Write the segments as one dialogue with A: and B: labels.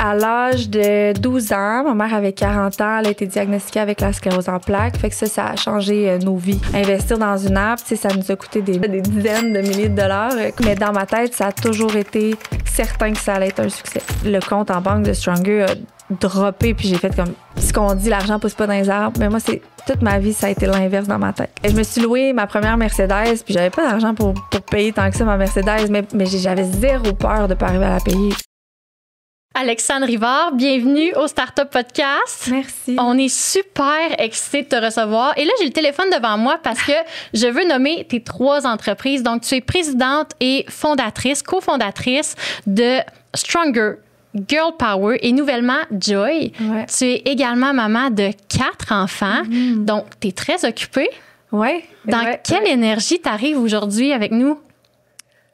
A: À l'âge de 12 ans, ma mère avait 40 ans, elle a été diagnostiquée avec la sclérose en plaques. Fait que ça a changé nos vies. Investir dans une app, ça nous a coûté des dizaines de milliers de dollars. Mais dans ma tête, ça a toujours été certain que ça allait être un succès. Le compte en banque de Stronger a droppé, puis j'ai fait comme ce qu'on dit, l'argent pousse pas dans les arbres. Mais moi, toute ma vie, ça a été l'inverse dans ma tête. Et je me suis louée ma première Mercedes, puis j'avais pas d'argent pour payer tant que ça ma Mercedes, mais j'avais zéro peur de pas arriver à la payer.
B: Alexandre Rivard, bienvenue au Startup Podcast.
A: Merci.
B: On est super excités de te recevoir. Et là, j'ai le téléphone devant moi parce que je veux nommer tes 3 entreprises. Donc, tu es présidente et cofondatrice de Stronger, Girl Power et nouvellement Joy.
A: Ouais.
B: Tu es également maman de 4 enfants. Donc, tu es très occupée.
A: Ouais.
B: Dans quelle énergie tu arrives aujourd'hui avec nous?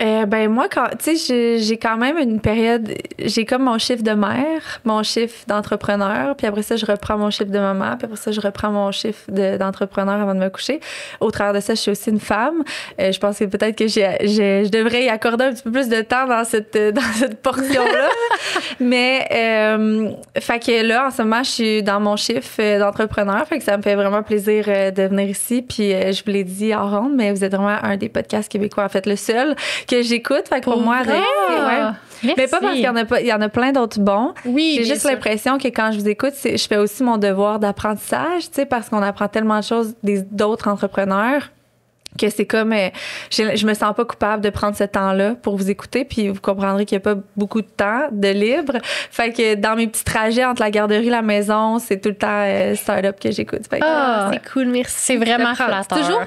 A: Ben moi, tu sais, j'ai quand même une période, j'ai comme mon chiffre de mère, mon chiffre d'entrepreneur, puis après ça, je reprends mon chiffre de maman, puis après ça, je reprends mon chiffre d'entrepreneur avant de me coucher. Au travers de ça, je suis aussi une femme. Je pense que peut-être que je devrais y accorder un petit peu plus de temps dans cette portion-là. Mais, fait que là, en ce moment, je suis dans mon chiffre d'entrepreneur, fait que ça me fait vraiment plaisir de venir ici. Puis je vous l'ai dit en ronde, mais vous êtes vraiment un des podcasts québécois, en fait, le seul que j'écoute. Fait que pour moi,
B: Merci.
A: Mais pas parce qu'il y en a plein d'autres bons.
B: Oui,
A: j'ai juste l'impression que quand je vous écoute, je fais aussi mon devoir d'apprentissage, tu sais, parce qu'on apprend tellement de choses d'autres entrepreneurs que c'est comme je me sens pas coupable de prendre ce temps-là pour vous écouter, puis vous comprendrez qu'il y a pas beaucoup de temps de libre. Fait que dans mes petits trajets entre la garderie et la maison, c'est tout le temps Startup que j'écoute. Fait que,
C: c'est cool, merci.
B: C'est vraiment flatteur.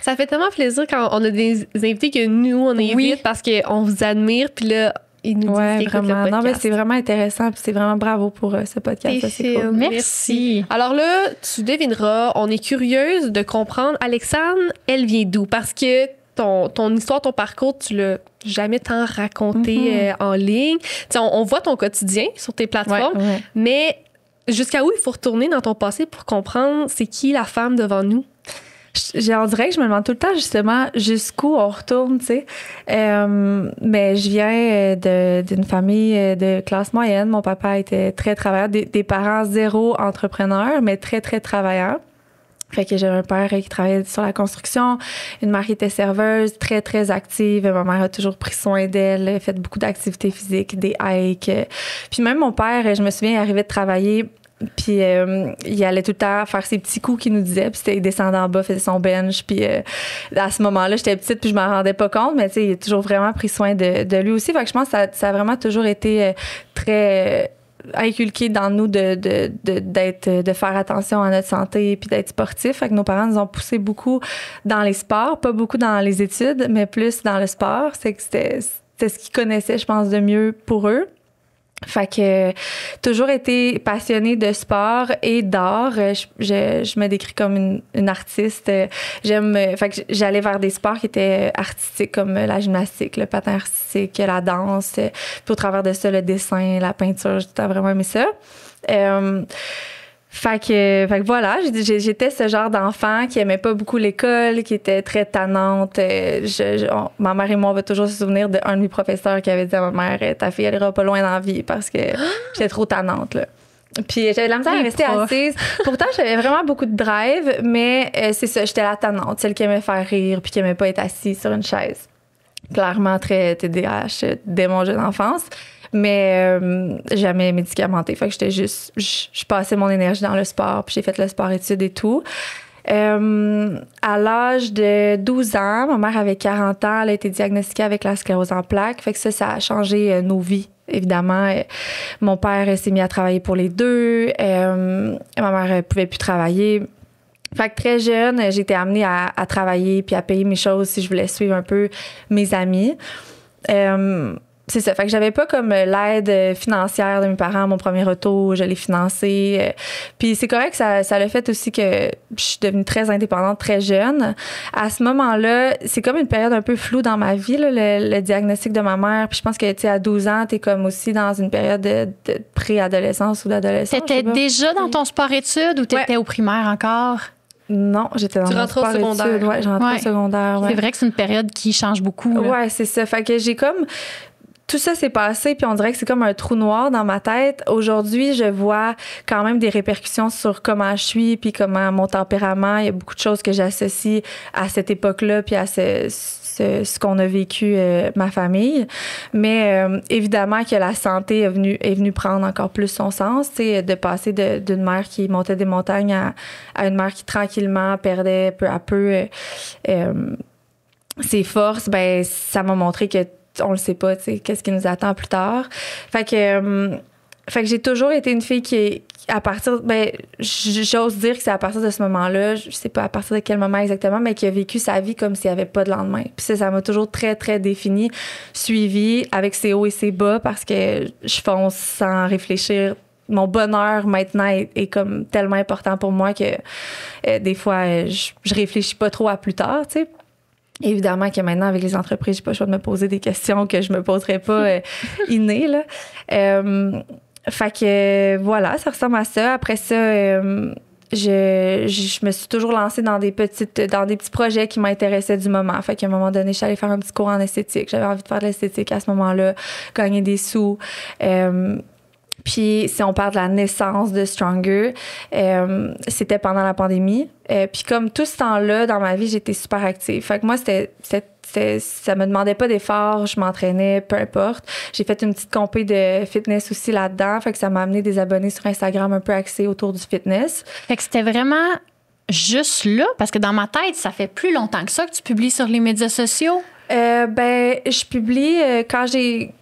C: Ça fait tellement plaisir quand on a des invités que nous, on invite parce qu'on vous admire, puis là, ils nous disent qu'ils écoutent le podcast.
A: Non, mais c'est vraiment intéressant, puis c'est vraiment bravo pour ce podcast. Ça, c'est cool.
B: Merci.
C: Alors là, tu devineras, on est curieuse de comprendre, Alexandre, elle vient d'où? Parce que ton histoire, ton parcours, tu l'as jamais tant raconté en ligne. T'sais, on voit ton quotidien sur tes plateformes, mais jusqu'à où il faut retourner dans ton passé pour comprendre c'est qui la femme devant nous?
A: On dirait que je me demande tout le temps, justement, jusqu'où on retourne, tu sais. Mais je viens d'une famille de classe moyenne. Mon papa était très travailleur, des parents zéro entrepreneurs, mais très, très travailleurs. Fait que j'avais un père qui travaillait sur la construction, une mère qui était serveuse, très, très active. Ma mère a toujours pris soin d'elle, fait beaucoup d'activités physiques, des hikes. Puis même mon père, je me souviens, il arrivait de travailler. Puis il allait tout le temps faire ses petits coups qu'il nous disait, puis il descendait en bas, faisait son bench, puis à ce moment-là, j'étais petite puis je m'en rendais pas compte, mais tu sais, il a toujours vraiment pris soin de lui aussi. Fait que je pense que ça a vraiment toujours été très inculqué dans nous de faire attention à notre santé puis d'être sportif. Fait que nos parents nous ont poussé beaucoup dans les sports, pas beaucoup dans les études, mais plus dans le sport. C'est que c'était ce qu'ils connaissaient, je pense, de mieux pour eux. Fait que toujours été passionnée de sport et d'art. Je me décris comme une artiste. Fait que j'allais vers des sports qui étaient artistiques comme la gymnastique, le patin artistique, la danse. Puis au travers de ça, le dessin, la peinture, j'ai vraiment aimé ça. Fait que voilà, j'étais ce genre d'enfant qui aimait pas beaucoup l'école, qui était très tannante. Ma mère et moi, on va toujours se souvenir d'un de mes professeurs qui avait dit à ma mère, ta fille, elle ira pas loin dans la vie parce que j'étais trop tannante, là. Puis j'avais de la misère à rester assise. Pourtant, j'avais vraiment beaucoup de drive, mais c'est ça, j'étais la tannante, celle qui aimait faire rire puis qui aimait pas être assise sur une chaise. Clairement très TDAH dès mon jeune enfance. Mais jamais médicamenté. Fait que je passais mon énergie dans le sport, puis j'ai fait le sport-études et tout. À l'âge de 12 ans, ma mère avait 40 ans, elle a été diagnostiquée avec la sclérose en plaques. Fait que ça a changé nos vies, évidemment. Mon père s'est mis à travailler pour les deux. Ma mère pouvait plus travailler. Fait que très jeune, j'ai été amenée à travailler puis à payer mes choses si je voulais suivre un peu mes amis. C'est ça. Fait que j'avais pas comme l'aide financière de mes parents. Mon premier auto, je l'ai financé. Puis c'est correct, ça l'a fait aussi que je suis devenue très indépendante, très jeune. À ce moment-là, c'est comme une période un peu floue dans ma vie, là, le diagnostic de ma mère. Puis je pense que, tu sais, à 12 ans, t'es comme aussi dans une période de préadolescence ou d'adolescence.
B: T'étais déjà dans ton sport-études ou t'étais au primaire encore?
A: Non, j'étais dans mon sport études. Ouais, j'ai rentré au secondaire. Ouais.
B: C'est vrai que c'est une période qui change beaucoup.
A: Ouais, c'est ça. Fait que j'ai comme tout ça s'est passé, puis on dirait que c'est comme un trou noir dans ma tête. Aujourd'hui, je vois quand même des répercussions sur comment je suis, puis comment mon tempérament. Il y a beaucoup de choses que j'associe à cette époque-là, puis à ce qu'on a vécu, ma famille. Mais évidemment que la santé est venue prendre encore plus son sens, tu sais, de passer d'une mère qui montait des montagnes à une mère qui tranquillement perdait peu à peu ses forces. Ben ça m'a montré que on le sait pas, tu sais, qu'est-ce qui nous attend plus tard. Fait que j'ai toujours été une fille qui à partir, j'ose dire que c'est à partir de ce moment-là, je sais pas à partir de quel moment exactement, mais qui a vécu sa vie comme s'il n'y avait pas de lendemain. Puis ça m'a toujours très, très définie, suivie avec ses hauts et ses bas parce que je fonce sans réfléchir. Mon bonheur maintenant est comme tellement important pour moi que des fois, je réfléchis pas trop à plus tard, tu sais. Évidemment que maintenant, avec les entreprises, j'ai pas le choix de me poser des questions que je me poserais pas innées, là. Fait que voilà, ça ressemble à ça. Après ça, je me suis toujours lancée dans des petits projets qui m'intéressaient du moment. Fait qu'à un moment donné, je suis allée faire un petit cours en esthétique. J'avais envie de faire de l'esthétique à ce moment-là, gagner des sous. Puis si on parle de la naissance de Stronger, c'était pendant la pandémie. Puis comme tout ce temps-là dans ma vie, j'étais super active. Fait que moi, ça me demandait pas d'effort, je m'entraînais, peu importe. J'ai fait une petite compé de fitness aussi là-dedans, fait que ça m'a amené des abonnés sur Instagram un peu axés autour du fitness.
B: Fait que c'était vraiment juste là, parce que dans ma tête, ça fait plus longtemps que ça que tu publies sur les médias sociaux.
A: Je publie quand j'ai...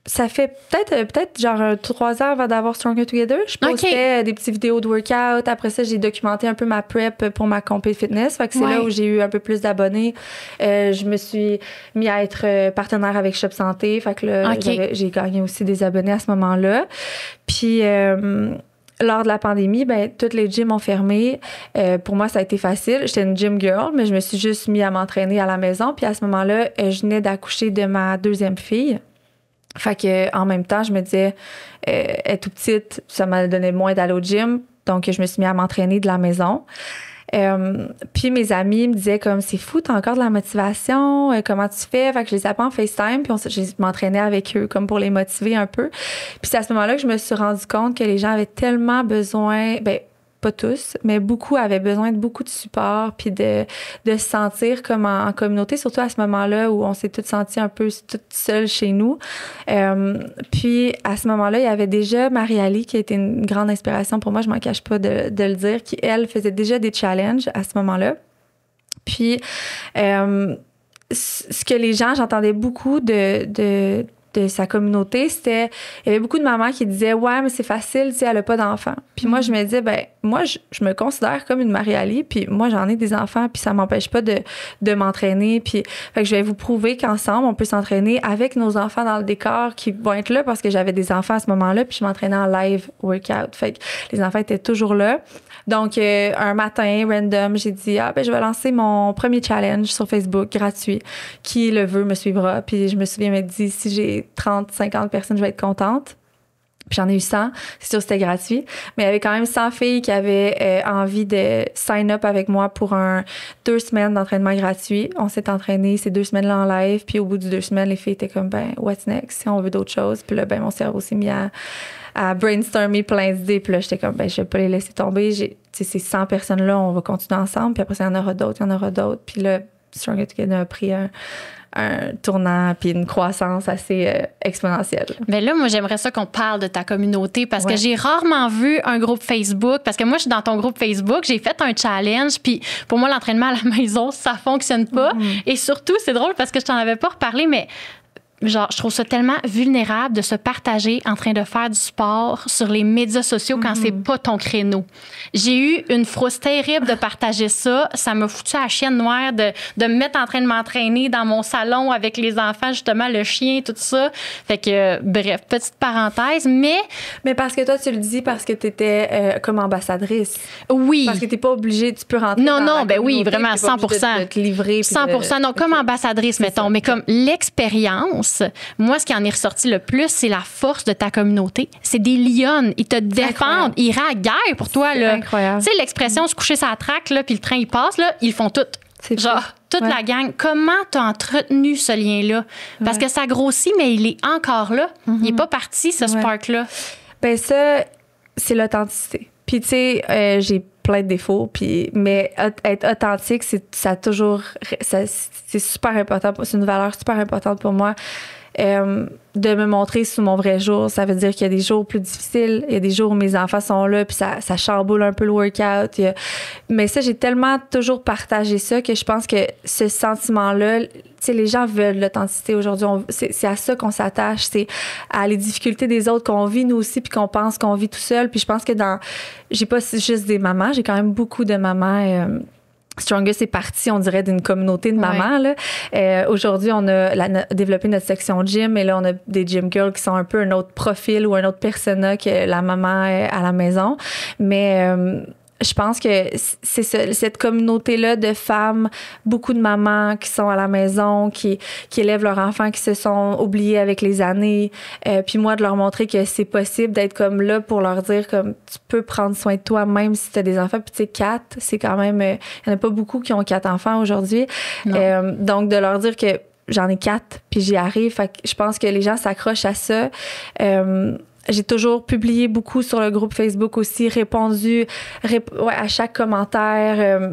A: Ça fait peut-être genre 3 ans avant d'avoir Stronger Together. Je postais des petites vidéos de workout. Après ça, j'ai documenté un peu ma prep pour ma compé fitness. Fait que c'est là où j'ai eu un peu plus d'abonnés. Je me suis mis à être partenaire avec Shop Santé. Fait que là, j'ai gagné aussi des abonnés à ce moment-là. Puis... lors de la pandémie, toutes les gyms ont fermé. Pour moi, ça a été facile. J'étais une gym girl, mais je me suis juste mis à m'entraîner à la maison. Puis à ce moment-là, je venais d'accoucher de ma 2e fille. Fait que en même temps, je me disais, elle est toute petite, ça m'a donné moins d'aller au gym. Donc, je me suis mis à m'entraîner de la maison. Puis mes amis me disaient comme, c'est fou, t'as encore de la motivation, comment tu fais? Fait que je les appelais en FaceTime, puis je m'entraînais avec eux comme pour les motiver un peu. Puis c'est à ce moment-là que je me suis rendu compte que les gens avaient tellement besoin, pas tous, mais beaucoup avaient besoin de beaucoup de support puis de se sentir comme en communauté, surtout à ce moment-là où on s'est toutes senties un peu toutes seules chez nous. Puis à ce moment-là, il y avait déjà Marie-Ali qui a été une grande inspiration pour moi, je m'en cache pas de le dire, qui, elle, faisait déjà des challenges à ce moment-là. Puis ce que les gens, j'entendais beaucoup de sa communauté, c'était... Il y avait beaucoup de mamans qui disaient « Ouais, mais c'est facile, tu sais, elle a pas d'enfants. » Puis moi, je me disais, moi, je me considère comme une Marie-Ali, puis moi, j'en ai des enfants, puis ça m'empêche pas de m'entraîner. Puis fait que je vais vous prouver qu'ensemble, on peut s'entraîner avec nos enfants dans le décor qui vont être là parce que j'avais des enfants à ce moment-là, puis je m'entraînais en live workout. Fait que les enfants étaient toujours là. Donc, un matin, random, j'ai dit, je vais lancer mon premier challenge sur Facebook, gratuit. Qui le veut me suivra. Puis je me souviens m'être dit, si j'ai 30, 50 personnes, je vais être contente. Puis j'en ai eu 100. C'est sûr que c'était gratuit. Mais il y avait quand même 100 filles qui avaient envie de sign up avec moi pour 2 semaines d'entraînement gratuit. On s'est entraîné ces 2 semaines-là en live. Puis au bout de 2 semaines, les filles étaient comme, what's next? Si on veut d'autres choses. Puis là, mon cerveau s'est mis à brainstormer plein d'idées. Puis là, j'étais comme, je vais pas les laisser tomber. Ces 100 personnes-là, on va continuer ensemble. Puis après ça, il y en aura d'autres. Puis là, Stronger Together a pris un tournant puis une croissance assez exponentielle.
B: Mais là, moi, j'aimerais ça qu'on parle de ta communauté parce que j'ai rarement vu un groupe Facebook. Parce que moi, je suis dans ton groupe Facebook, j'ai fait un challenge, puis pour moi, l'entraînement à la maison, ça fonctionne pas. Et surtout, c'est drôle parce que je t'en avais pas reparlé, mais je trouve ça tellement vulnérable de se partager en train de faire du sport sur les médias sociaux quand c'est pas ton créneau. J'ai eu une frousse terrible de partager ça. Ça m'a foutu à la chienne noire de me mettre en train de m'entraîner dans mon salon avec les enfants, justement, le chien, tout ça. Fait que, bref, petite parenthèse, mais
A: parce que toi, tu le dis parce que t'étais comme ambassadrice.
B: Oui.
A: Parce que t'es pas obligée, tu peux rentrer
B: non,
A: dans la
B: oui, vraiment, 100%.
A: De te livrer.
B: 100%. Non, comme ambassadrice, mettons, mais comme l'expérience. Moi, ce qui en est ressorti le plus, c'est la force de ta communauté. C'est des lionnes. Ils te défendent. Ils iraient à la guerre pour toi.
A: C'est incroyable.
B: Tu sais, l'expression se coucher sur la traque, là, puis le train, il passe, là, ils le font tout.
A: C'est
B: Genre, toute la gang, comment t'as entretenu ce lien-là? Parce que ça grossit, mais il est encore là. Il n'est pas parti, ce spark-là.
A: Ben ça, c'est l'authenticité. Puis, tu sais, j'ai plein de défauts, mais être authentique, c'est super important. C'est une valeur super importante pour moi. De me montrer sous mon vrai jour, ça veut dire qu'il y a des jours plus difficiles, il y a des jours où mes enfants sont là, puis ça chamboule un peu le workout. Mais ça, j'ai tellement toujours partagé ça que je pense que ce sentiment-là, tu sais, les gens veulent l'authenticité aujourd'hui. C'est à ça qu'on s'attache, c'est à les difficultés des autres qu'on vit nous aussi, puis qu'on pense qu'on vit tout seul. Puis je pense que j'ai pas juste des mamans, j'ai quand même beaucoup de mamans. Stronger, c'est parti, on dirait, d'une communauté de mamans. Là. Aujourd'hui, on a développé notre section gym, et là, on a des gym girls qui sont un peu un autre profil ou un autre persona que la maman à la maison. Mais je pense que c'est cette communauté-là de femmes, beaucoup de mamans qui sont à la maison, qui élèvent leurs enfants, qui se sont oubliés avec les années. Puis moi, de leur montrer que c'est possible d'être comme là pour leur dire comme tu peux prendre soin de toi même si tu as des enfants. Puis tu sais, 4, c'est quand même... Il n'y en a pas beaucoup qui ont 4 enfants aujourd'hui. Donc, de leur dire que j'en ai 4, puis j'y arrive. Fait que je pense que les gens s'accrochent à ça. J'ai toujours publié beaucoup sur le groupe Facebook aussi, répondu à chaque commentaire.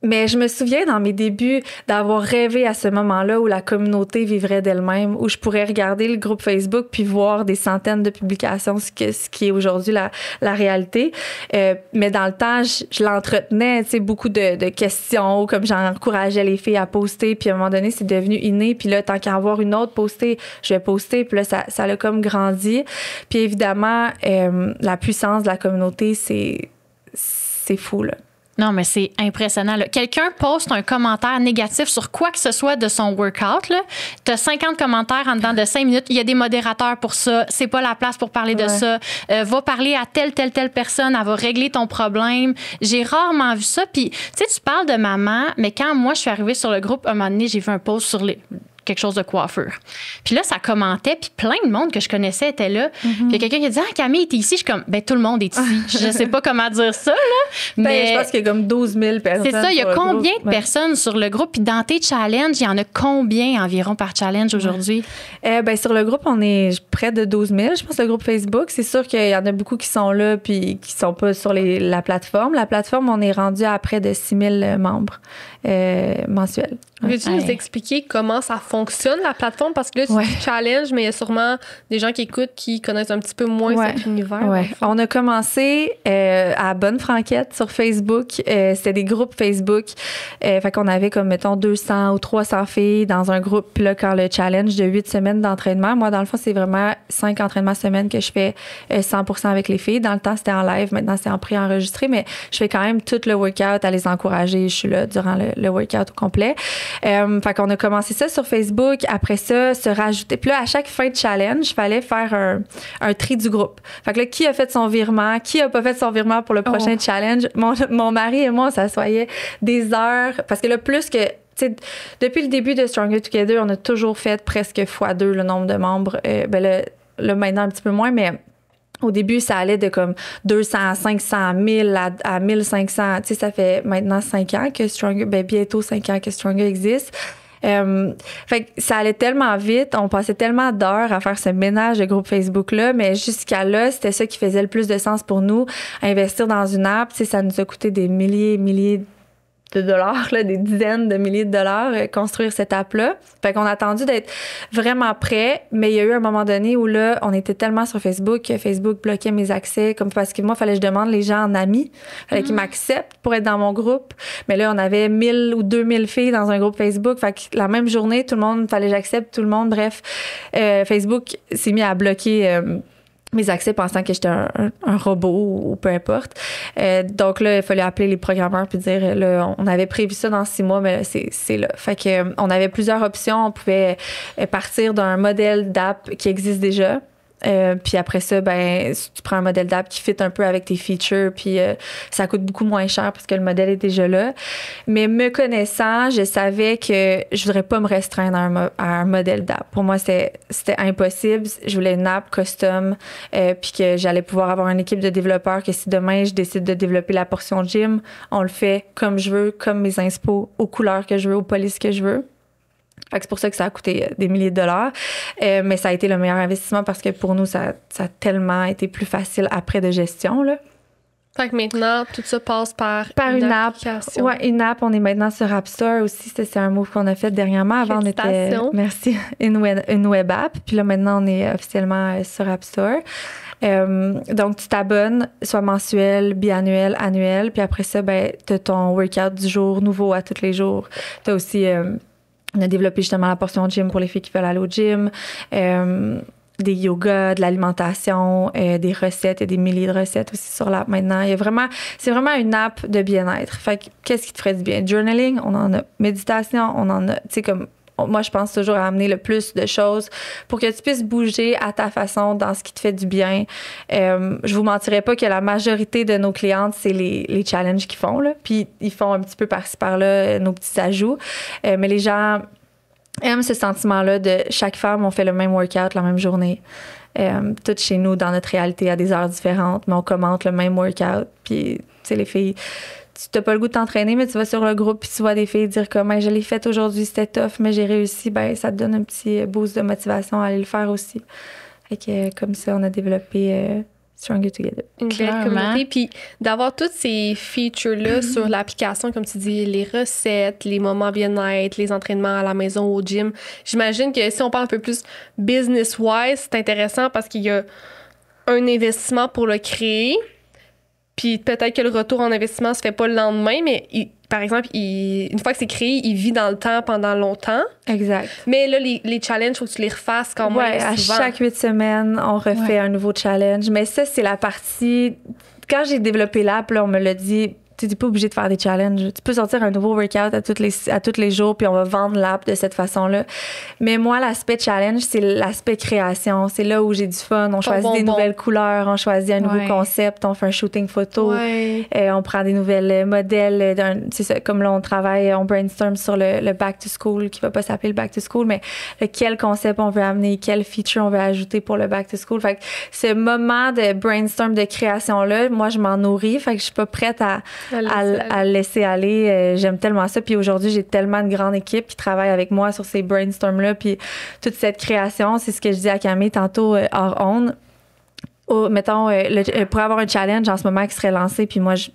A: Mais je me souviens dans mes débuts d'avoir rêvé à ce moment-là où la communauté vivrait d'elle-même, où je pourrais regarder le groupe Facebook puis voir des centaines de publications, ce qui est aujourd'hui la réalité. Mais dans le temps, je l'entretenais, tu sais, beaucoup de questions, comme j'encourageais les filles à poster, puis à un moment donné, c'est devenu inné. Puis là, tant qu'à avoir une autre postée, je vais poster. Puis là, ça a comme grandi. Puis évidemment, la puissance de la communauté, c'est fou, là.
B: Non, mais c'est impressionnant. Là. Quelqu'un poste un commentaire négatif sur quoi que ce soit de son workout. Tu as 50 commentaires en dedans de 5 minutes. Il y a des modérateurs pour ça. C'est pas la place pour parler de ça. Va parler à telle personne. Elle va régler ton problème. J'ai rarement vu ça. Puis, tu sais, tu parles de maman, mais quand moi, je suis arrivée sur le groupe, un moment donné, j'ai vu un post sur quelque chose de coiffure. Puis là, ça commentait, puis plein de monde que je connaissais était là. Puis il y a quelqu'un qui a dit « Ah, Camille, t'es ici? » Je suis comme « Ben, tout le monde est ici. » Je sais pas comment dire ça, là. Mais
A: je pense qu'il y a comme 12 000 personnes.
B: C'est ça, il y a combien de personnes sur le groupe? Puis dans tes challenges, il y en a combien environ par challenge aujourd'hui?
A: Sur le groupe, on est près de 12 000, je pense, le groupe Facebook. C'est sûr qu'il y en a beaucoup qui sont là puis qui sont pas sur la plateforme. La plateforme, on est rendu à près de 6 000 membres mensuels.
C: Veux-tu nous expliquer comment ça fonctionne, la plateforme? Parce que là, tu dis challenge, mais il y a sûrement des gens qui écoutent qui connaissent un petit peu moins cet univers.
A: On a commencé à Bonne Franquette sur Facebook. C'était des groupes Facebook. Fait qu'on avait comme, mettons, 200 ou 300 filles dans un groupe. Puis là, quand le challenge de 8 semaines d'entraînement, moi, dans le fond, c'est vraiment 5 entraînements semaine que je fais 100% avec les filles. Dans le temps, c'était en live. Maintenant, c'est en pré-enregistré. Mais je fais quand même tout le workout à les encourager. Je suis là durant le workout au complet. Fait qu'on a commencé ça sur Facebook. Après ça, se rajouter. Puis là, à chaque fin de challenge, il fallait faire un tri du groupe. Fait que là, qui a fait son virement? Qui a pas fait son virement pour le prochain challenge? Mon mari et moi, on s'assoyait des heures. Parce que là, plus que... depuis le début de Stronger Together, on a toujours fait presque x2 le nombre de membres. Là, maintenant, un petit peu moins, mais... Au début, ça allait de comme 200, 500, 1000 à 1500. Tu sais, ça fait maintenant 5 ans que Stronger, bientôt 5 ans que Stronger existe. Fait que ça allait tellement vite, on passait tellement d'heures à faire ce ménage de groupe Facebook-là, mais jusqu'à là, c'était ça qui faisait le plus de sens pour nous. Investir dans une app, tu sais, ça nous a coûté des milliers de dollars, là, des dizaines de milliers de dollars, construire cette app-là. Fait qu'on a attendu d'être vraiment prêt, mais il y a eu un moment donné où là, on était tellement sur Facebook que Facebook bloquait mes accès, comme parce que moi, il fallait que je demande les gens en amis, fallait qu'ils m'acceptent pour être dans mon groupe. Mais là, on avait 1000 ou 2000 filles dans un groupe Facebook. Fait que la même journée, tout le monde, fallait que j'accepte tout le monde. Bref, Facebook s'est mis à bloquer mes accès pensant que j'étais un robot ou peu importe. Donc là, il fallait appeler les programmeurs puis dire, là, on avait prévu ça dans 6 mois, mais là, c'est là. Fait que on avait plusieurs options. On pouvait partir d'un modèle d'app qui existe déjà. Puis après ça, ben tu prends un modèle d'app qui fit un peu avec tes features, puis ça coûte beaucoup moins cher parce que le modèle est déjà là. Mais me connaissant, je savais que je voudrais pas me restreindre à un modèle d'app. Pour moi, c'était impossible. Je voulais une app custom, puis que j'allais pouvoir avoir une équipe de développeurs, que si demain je décide de développer la portion gym, on le fait comme je veux, comme mes inspos, aux couleurs que je veux, aux polices que je veux. Fait que c'est pour ça que ça a coûté des milliers de dollars. Mais ça a été le meilleur investissement parce que pour nous, ça a tellement été plus facile après de gestion, là.
C: Fait que maintenant, tout ça passe par
A: une app.
C: application.
A: Ouais, une app. On est maintenant sur App Store aussi. C'est un move qu'on a fait dernièrement. Avant, on était... Merci. Une web app. Puis là, maintenant, on est officiellement sur App Store. Donc, tu t'abonnes, soit mensuel, biannuel, annuel. Puis après ça, ben, tu as ton workout du jour nouveau à tous les jours. Tu as aussi... on a développé justement la portion gym pour les filles qui veulent aller au gym, des yogas, de l'alimentation, des recettes. Il y a des milliers de recettes aussi sur l'app maintenant. C'est vraiment une app de bien-être. Fait que, qu'est-ce qui te ferait du bien? Journaling, on en a. Méditation, on en a. Tu sais, comme moi, je pense toujours à amener le plus de choses pour que tu puisses bouger à ta façon dans ce qui te fait du bien. Je vous mentirais pas que la majorité de nos clientes, c'est les challenges qu'ils font, là. Puis ils font un petit peu par-ci par-là nos petits ajouts. Mais les gens aiment ce sentiment-là de chaque femme, on fait le même workout la même journée. Toutes chez nous, dans notre réalité, à des heures différentes, mais on commente le même workout. Puis, tu sais, les filles... Tu n'as pas le goût de t'entraîner, mais tu vas sur le groupe puis tu vois des filles dire comme je l'ai fait aujourd'hui, c'était tough, mais j'ai réussi. Ben ça te donne un petit boost de motivation à aller le faire aussi. Fait que comme ça, on a développé Stronger Together.
C: Une belle communauté. Puis d'avoir toutes ces features-là sur l'application, comme tu dis, les recettes, les moments bien-être, les entraînements à la maison, au gym. J'imagine que si on parle un peu plus business-wise, c'est intéressant parce qu'il y a un investissement pour le créer. Puis peut-être que le retour en investissement se fait pas le lendemain, mais par exemple, une fois que c'est créé, il vit dans le temps pendant longtemps.
A: Exact.
C: Mais là, les challenges, il faut que tu les refasses quand même souvent.
A: À chaque 8 semaines, on refait un nouveau challenge. Mais ça, c'est la partie... Quand j'ai développé l'app, là, on me l'a dit... Tu n'es pas obligé de faire des challenges. Tu peux sortir un nouveau workout à tous les jours, puis on va vendre l'app de cette façon-là. Mais moi, l'aspect challenge, c'est l'aspect création. C'est là où j'ai du fun. On choisit des nouvelles couleurs, on choisit un nouveau concept, on fait un shooting photo, on prend des nouvelles modèles. C'est ça, comme là, on travaille, on brainstorm sur le back to school, qui va pas s'appeler le back to school, mais quel concept on veut amener, quel feature on veut ajouter pour le back to school. Fait que ce moment de brainstorm, de création-là, moi, je m'en nourris. Fait que je suis pas prête à laisser aller. J'aime tellement ça. Puis aujourd'hui, j'ai tellement de grande équipe qui travaille avec moi sur ces brainstorms-là. Puis toute cette création, c'est ce que je dis à Camille tantôt hors onde. Mettons, pour avoir un challenge en ce moment qui serait lancé, puis moi, je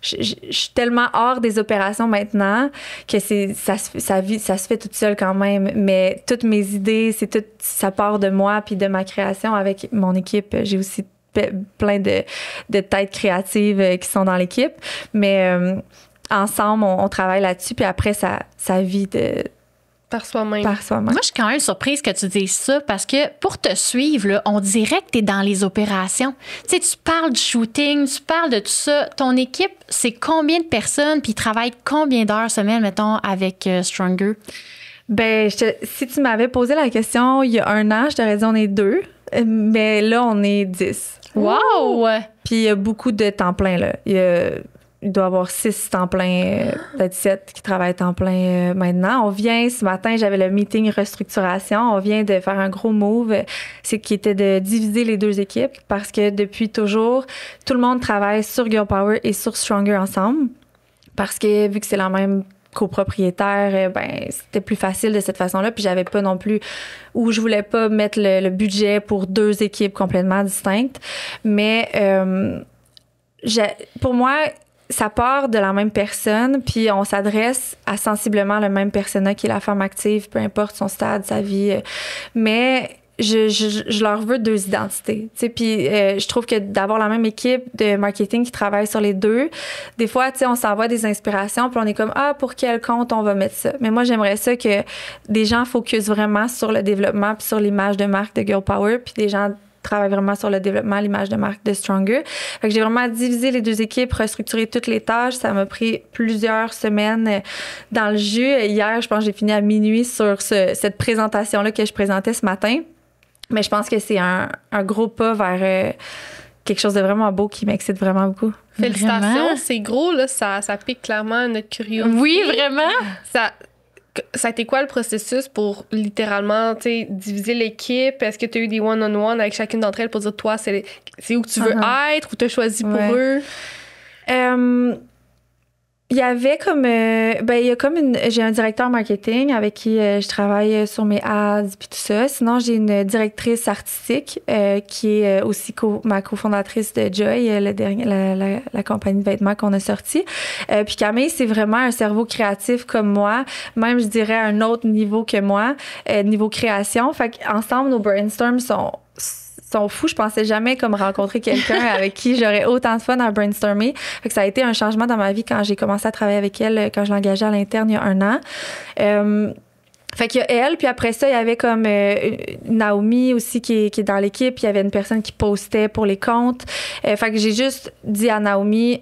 A: suis tellement hors des opérations maintenant que ça se fait toute seule quand même. Mais toutes mes idées, ça part de moi puis de ma création avec mon équipe. J'ai aussi plein de têtes créatives qui sont dans l'équipe. Mais ensemble, on travaille là-dessus. Puis après, ça vit
C: par soi-même.
B: Moi, je suis quand même surprise que tu dises ça parce que pour te suivre, là, on dirait que tu es dans les opérations. Tu sais, tu parles du shooting, tu parles de tout ça. Ton équipe, c'est combien de personnes? Puis ils travaillent combien d'heures semaine, mettons, avec Stronger?
A: Ben, si tu m'avais posé la question il y a 1 an, je t'aurais dit on est 2. Mais là, on est 10.
B: Wow!
A: Puis il y a beaucoup de temps plein, là. Il doit y avoir 6 temps plein, peut-être 7 qui travaillent temps plein maintenant. On vient, ce matin, j'avais le meeting restructuration. On vient de faire un gros move, qui était de diviser les 2 équipes parce que depuis toujours, tout le monde travaille sur Girl Power et sur Stronger ensemble. Parce que vu que c'est la même copropriétaire, ben c'était plus facile de cette façon-là. Puis j'avais pas non plus, ou je voulais pas mettre le budget pour 2 équipes complètement distinctes. Mais pour moi, ça part de la même personne, puis on s'adresse à sensiblement le même persona qui est la femme active, peu importe son stade, sa vie. Mais je leur veux 2 identités. Tu sais, puis je trouve que d'avoir la même équipe de marketing qui travaille sur les 2, des fois, tu sais, on s'envoie des inspirations, puis on est comme pour quel compte on va mettre ça. Mais moi, j'aimerais ça que des gens focusent vraiment sur le développement puis sur l'image de marque de Girl Power, puis des gens travaille vraiment sur le développement, l'image de marque de Stronger. Fait que j'ai vraiment divisé les 2 équipes, restructuré toutes les tâches. Ça m'a pris plusieurs semaines dans le jus. Hier, je pense que j'ai fini à minuit sur cette présentation-là que je présentais ce matin. Mais je pense que c'est un gros pas vers quelque chose de vraiment beau qui m'excite vraiment beaucoup.
C: Félicitations,
B: Vraiment?
C: c'est gros, là, ça pique clairement notre curiosité.
B: Oui, vraiment.
C: Ça a été quoi le processus pour être diviser l'équipe? Est-ce que tu as eu des one-on-one avec chacune d'entre elles pour dire, toi, c'est où que tu veux être ou tu as choisi pour eux?
A: Il y avait comme j'ai un directeur marketing avec qui je travaille sur mes ads puis tout ça. Sinon, j'ai une directrice artistique qui est aussi ma cofondatrice de Joy, la compagnie de vêtements qu'on a sorti. Puis Camille, c'est vraiment un cerveau créatif comme moi, même je dirais à un autre niveau que moi, niveau création. Fait qu'ensemble, nos brainstorms sont fous. Je pensais jamais comme rencontrer quelqu'un avec qui j'aurais autant de fun à brainstormer. Fait que ça a été un changement dans ma vie quand j'ai commencé à travailler avec elle, quand je l'ai engagée à l'interne il y a 1 an. Fait qu'il y a elle, puis après ça, il y avait comme Naomi aussi qui est dans l'équipe. Il y avait une personne qui postait pour les comptes. Fait que j'ai juste dit à Naomi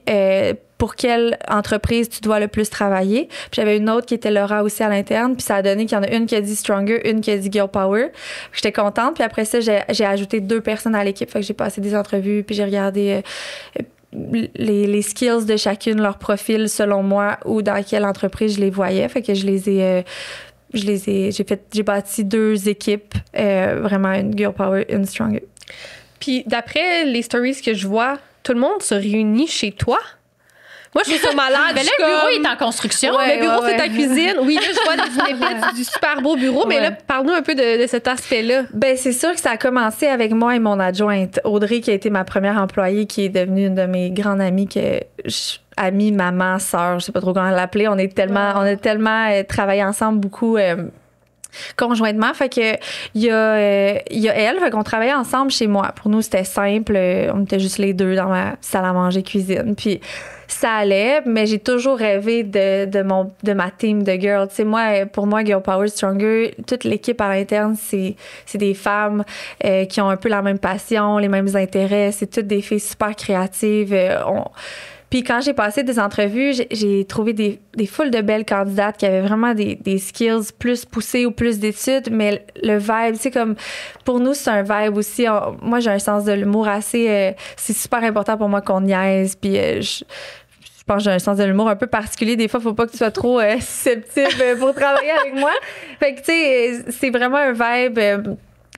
A: pour quelle entreprise tu dois le plus travailler. Puis j'avais une autre qui était Laura aussi à l'interne. Puis ça a donné qu'il y en a une qui a dit Stronger, une qui a dit Girl Power. J'étais contente. Puis après ça, j'ai ajouté 2 personnes à l'équipe. Fait que j'ai passé des entrevues, puis j'ai regardé les skills de chacune, leur profil selon moi, ou dans quelle entreprise je les voyais. Fait que j'ai bâti 2 équipes, vraiment une Girl Power, une Stronger.
C: Puis d'après les stories que je vois, tout le monde se réunit chez toi. Moi, je trouve ça malade.
B: Mais là, le bureau est en construction.
C: Ouais, le bureau, c'est ta cuisine. Oui, là, je vois des snippets du super beau bureau. Mais là, parle-nous un peu de cet aspect-là.
A: Ben, c'est sûr que ça a commencé avec moi et mon adjointe, Audrey, qui a été ma première employée, qui est devenue une de mes grandes amies, amie, maman, sœur, je sais pas trop comment l'appeler. On a tellement travaillé ensemble beaucoup. Conjointement, fait que il y a elle, fait qu'on travaillait ensemble chez moi. Pour nous, c'était simple, on était juste les 2 dans ma salle à manger cuisine. Puis ça allait, mais j'ai toujours rêvé de ma team de girls. Tu sais, pour moi, Girl Power Stronger, toute l'équipe à l'interne, c'est des femmes qui ont un peu la même passion, les mêmes intérêts. C'est toutes des filles super créatives. Puis quand j'ai passé des entrevues, j'ai trouvé des foules de belles candidates qui avaient vraiment des skills plus poussés ou plus d'études, mais le vibe, tu sais, comme pour nous, c'est un vibe aussi. Moi, j'ai un sens de l'humour assez... c'est super important pour moi qu'on niaise, puis je pense que j'ai un sens de l'humour un peu particulier. Des fois, faut pas que tu sois trop susceptible pour travailler avec moi. Fait que, tu sais, c'est vraiment un vibe...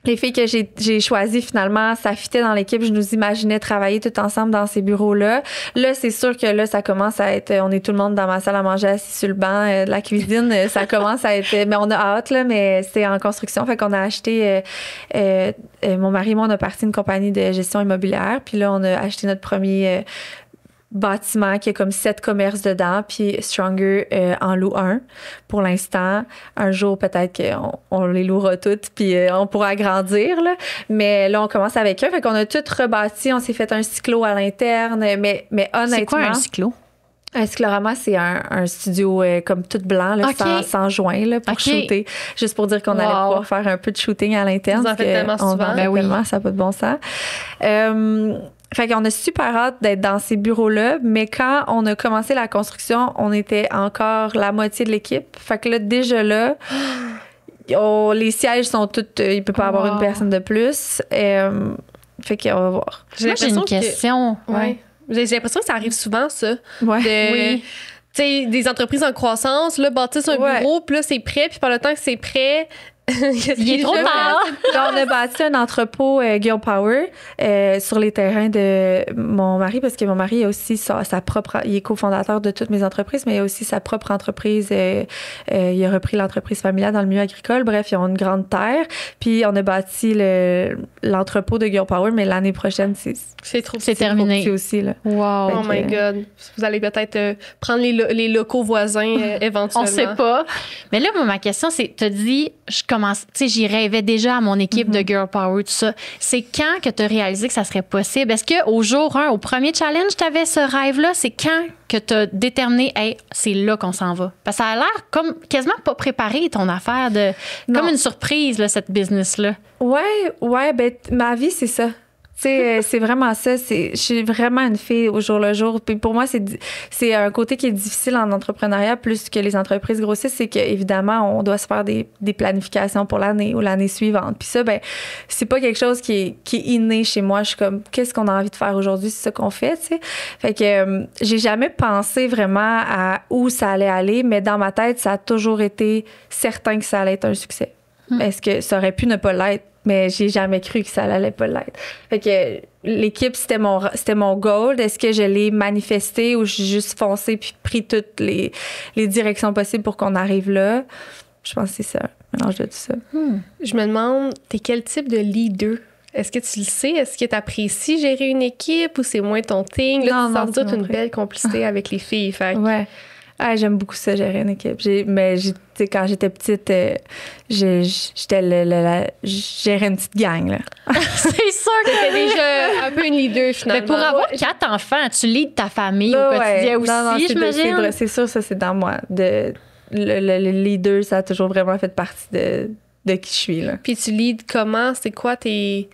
A: les filles que j'ai choisies, finalement, ça fitait dans l'équipe. Je nous imaginais travailler tout ensemble dans ces bureaux-là. Là, c'est sûr que là, ça commence à être... On est tout le monde dans ma salle à manger assis sur le banc de la cuisine. Ça commence à être... Mais on a hâte, là, mais c'est en construction. Fait qu'on a acheté... mon mari et moi, on a parti une compagnie de gestion immobilière. Puis là, on a acheté notre premier... bâtiment qui a comme 7 commerces dedans, puis Stronger en loue 1 pour l'instant. Un jour, peut-être qu'on les louera toutes, puis on pourra agrandir, là. Mais là, on commence avec eux. Fait qu'on a tout rebâti. On s'est fait un cyclo à l'interne. Mais honnêtement...
B: C'est quoi un cyclo?
A: Un cyclorama, c'est un studio comme tout blanc, là, sans joint, là, pour shooter. Juste pour dire qu'on allait pouvoir faire un peu de shooting à l'interne.
C: Vous en faites tellement souvent.
A: Tellement, ça n'a pas de bon sens. Fait qu'on a super hâte d'être dans ces bureaux-là, mais quand on a commencé la construction, on était encore la moitié de l'équipe. Fait que là, déjà là, les sièges sont tous... il peut pas y avoir une personne de plus. Fait qu'on va voir.
B: J'ai une question.
C: Ouais. J'ai l'impression que ça arrive souvent, ça.
A: Ouais.
C: Oui. Tu sais, des entreprises en croissance, là, bâtissent un bureau, puis là, c'est prêt, puis par le temps que c'est prêt...
B: Il est trop tard.
A: On a bâti un entrepôt Girl Power sur les terrains de mon mari, parce que mon mari a aussi sa propre... Il est cofondateur de toutes mes entreprises, mais il a aussi sa propre entreprise. Il a repris l'entreprise familiale dans le milieu agricole. Bref, ils ont une grande terre. Puis on a bâti l'entrepôt de Girl Power, mais l'année prochaine,
B: c'est terminé
A: aussi. Là.
B: Wow.
C: Oh my God. Vous allez peut-être prendre les locaux voisins éventuellement.
B: On sait pas. Mais là, moi, ma question, c'est, t'as dit, j'y rêvais déjà à mon équipe de Girl Power, tout ça. C'est quand que tu as réalisé que ça serait possible? Est-ce qu'au jour 1, au premier challenge, tu avais ce rêve-là? C'est quand que tu as déterminé, hey, c'est là qu'on s'en va? Parce que ça a l'air comme quasiment pas préparé ton affaire, comme une surprise, là, cette business-là.
A: Ouais, ben ma vie, c'est ça. sais, c'est vraiment ça. Je suis vraiment une fille au jour le jour. Puis pour moi, c'est un côté qui est difficile en entrepreneuriat plus que les entreprises grossissent, c'est qu'évidemment, on doit se faire des planifications pour l'année ou l'année suivante. Puis ça, ben, c'est pas quelque chose qui est inné chez moi. Je suis comme, qu'est-ce qu'on a envie de faire aujourd'hui? C'est ça qu'on fait, tu sais. Fait que j'ai jamais pensé vraiment à où ça allait aller, mais dans ma tête, ça a toujours été certain que ça allait être un succès. Est-ce que ça aurait pu ne pas l'être? Mais j'ai jamais cru que ça allait pas l'être. Fait que l'équipe, c'était mon goal. Est-ce que je l'ai manifesté ou j'ai juste foncé puis pris toutes les directions possibles pour qu'on arrive là? Je pense que c'est ça, un mélange de tout ça.
C: Je me demande, t'es quel type de leader? Est-ce que tu le sais? Est-ce que tu apprécies gérer une équipe ou c'est moins ton thing? Là, tu sens toute une belle complicité avec les filles. Fait.
A: Ouais. Ah, j'aime beaucoup ça, gérer une équipe. Quand j'étais petite, je gérais une petite gang. Là.
B: C'est sûr que
C: t'étais déjà un peu une leader, finalement.
B: Mais pour avoir 4 enfants, tu leads ta famille au quotidien aussi, j'imagine?
A: C'est sûr, ça, c'est dans moi. Le leader, ça a toujours vraiment fait partie de qui je suis. Là.
C: Puis tu leads comment? C'est quoi t'es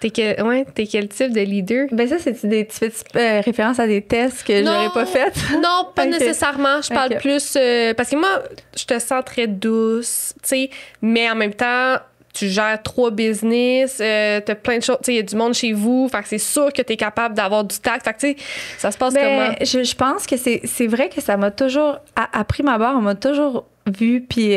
C: quel type de leader?
A: Ben ça, c'est tu fais référence à des tests que j'aurais pas fait?
C: Non, pas nécessairement. Je parle plus... parce que moi, je te sens très douce, tu sais, mais en même temps, tu gères 3 business, t'as plein de choses, tu sais, il y a du monde chez vous, fait que c'est sûr que t'es capable d'avoir du tact. Fait que, tu sais, ça se passe comment?
A: Je pense que c'est vrai que ça m'a toujours... À prime abord, on m'a toujours vu puis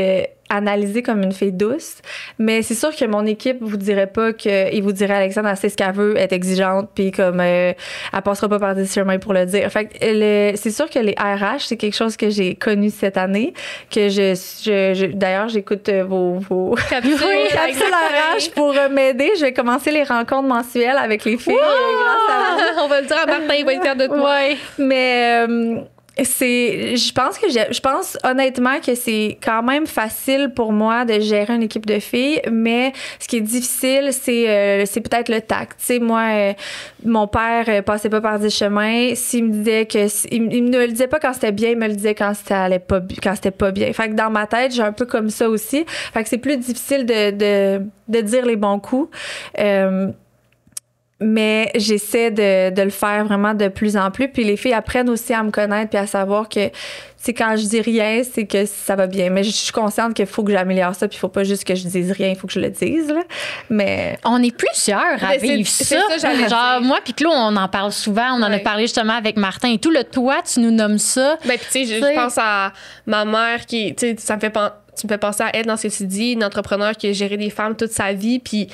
A: analysée comme une fille douce, mais c'est sûr que mon équipe vous dirait pas il vous dirait Alexandre, elle sait ce qu'elle veut, elle est exigeante, puis comme elle passera pas par des chemins pour le dire. Fait que c'est sûr que les RH, c'est quelque chose que j'ai connu cette année, que d'ailleurs j'écoute vos capsules RH pour m'aider. Je vais commencer les rencontres mensuelles avec les filles grâce à
C: on va le dire à Martin, il va être fier de toi.
A: Ouais. Mais je pense honnêtement que c'est quand même facile pour moi de gérer une équipe de filles, mais ce qui est difficile, c'est peut-être le tact. Tu sais, moi, mon père passait pas par des chemins. S'il me disait il ne me le disait pas quand c'était bien, il me le disait quand c'était pas bien. Fait que dans ma tête, j'ai un peu comme ça aussi. Fait que c'est plus difficile de dire les bons coups. Mais j'essaie de le faire vraiment de plus en plus. Puis les filles apprennent aussi à me connaître puis à savoir que quand je dis rien, c'est que ça va bien. Mais je suis consciente qu'il faut que j'améliore ça puis il faut pas juste que je dise rien, il faut que je le dise. Là. Mais
B: on est plusieurs à vivre ça. Genre, moi puis Claude, on en parle souvent. On en a parlé justement avec Martin et tout. Le toi, tu nous nommes ça.
C: Ben, puis tu sais, je pense à ma mère qui, tu sais, tu me fais penser à elle dans ce que tu dis, une entrepreneur qui a géré des femmes toute sa vie puis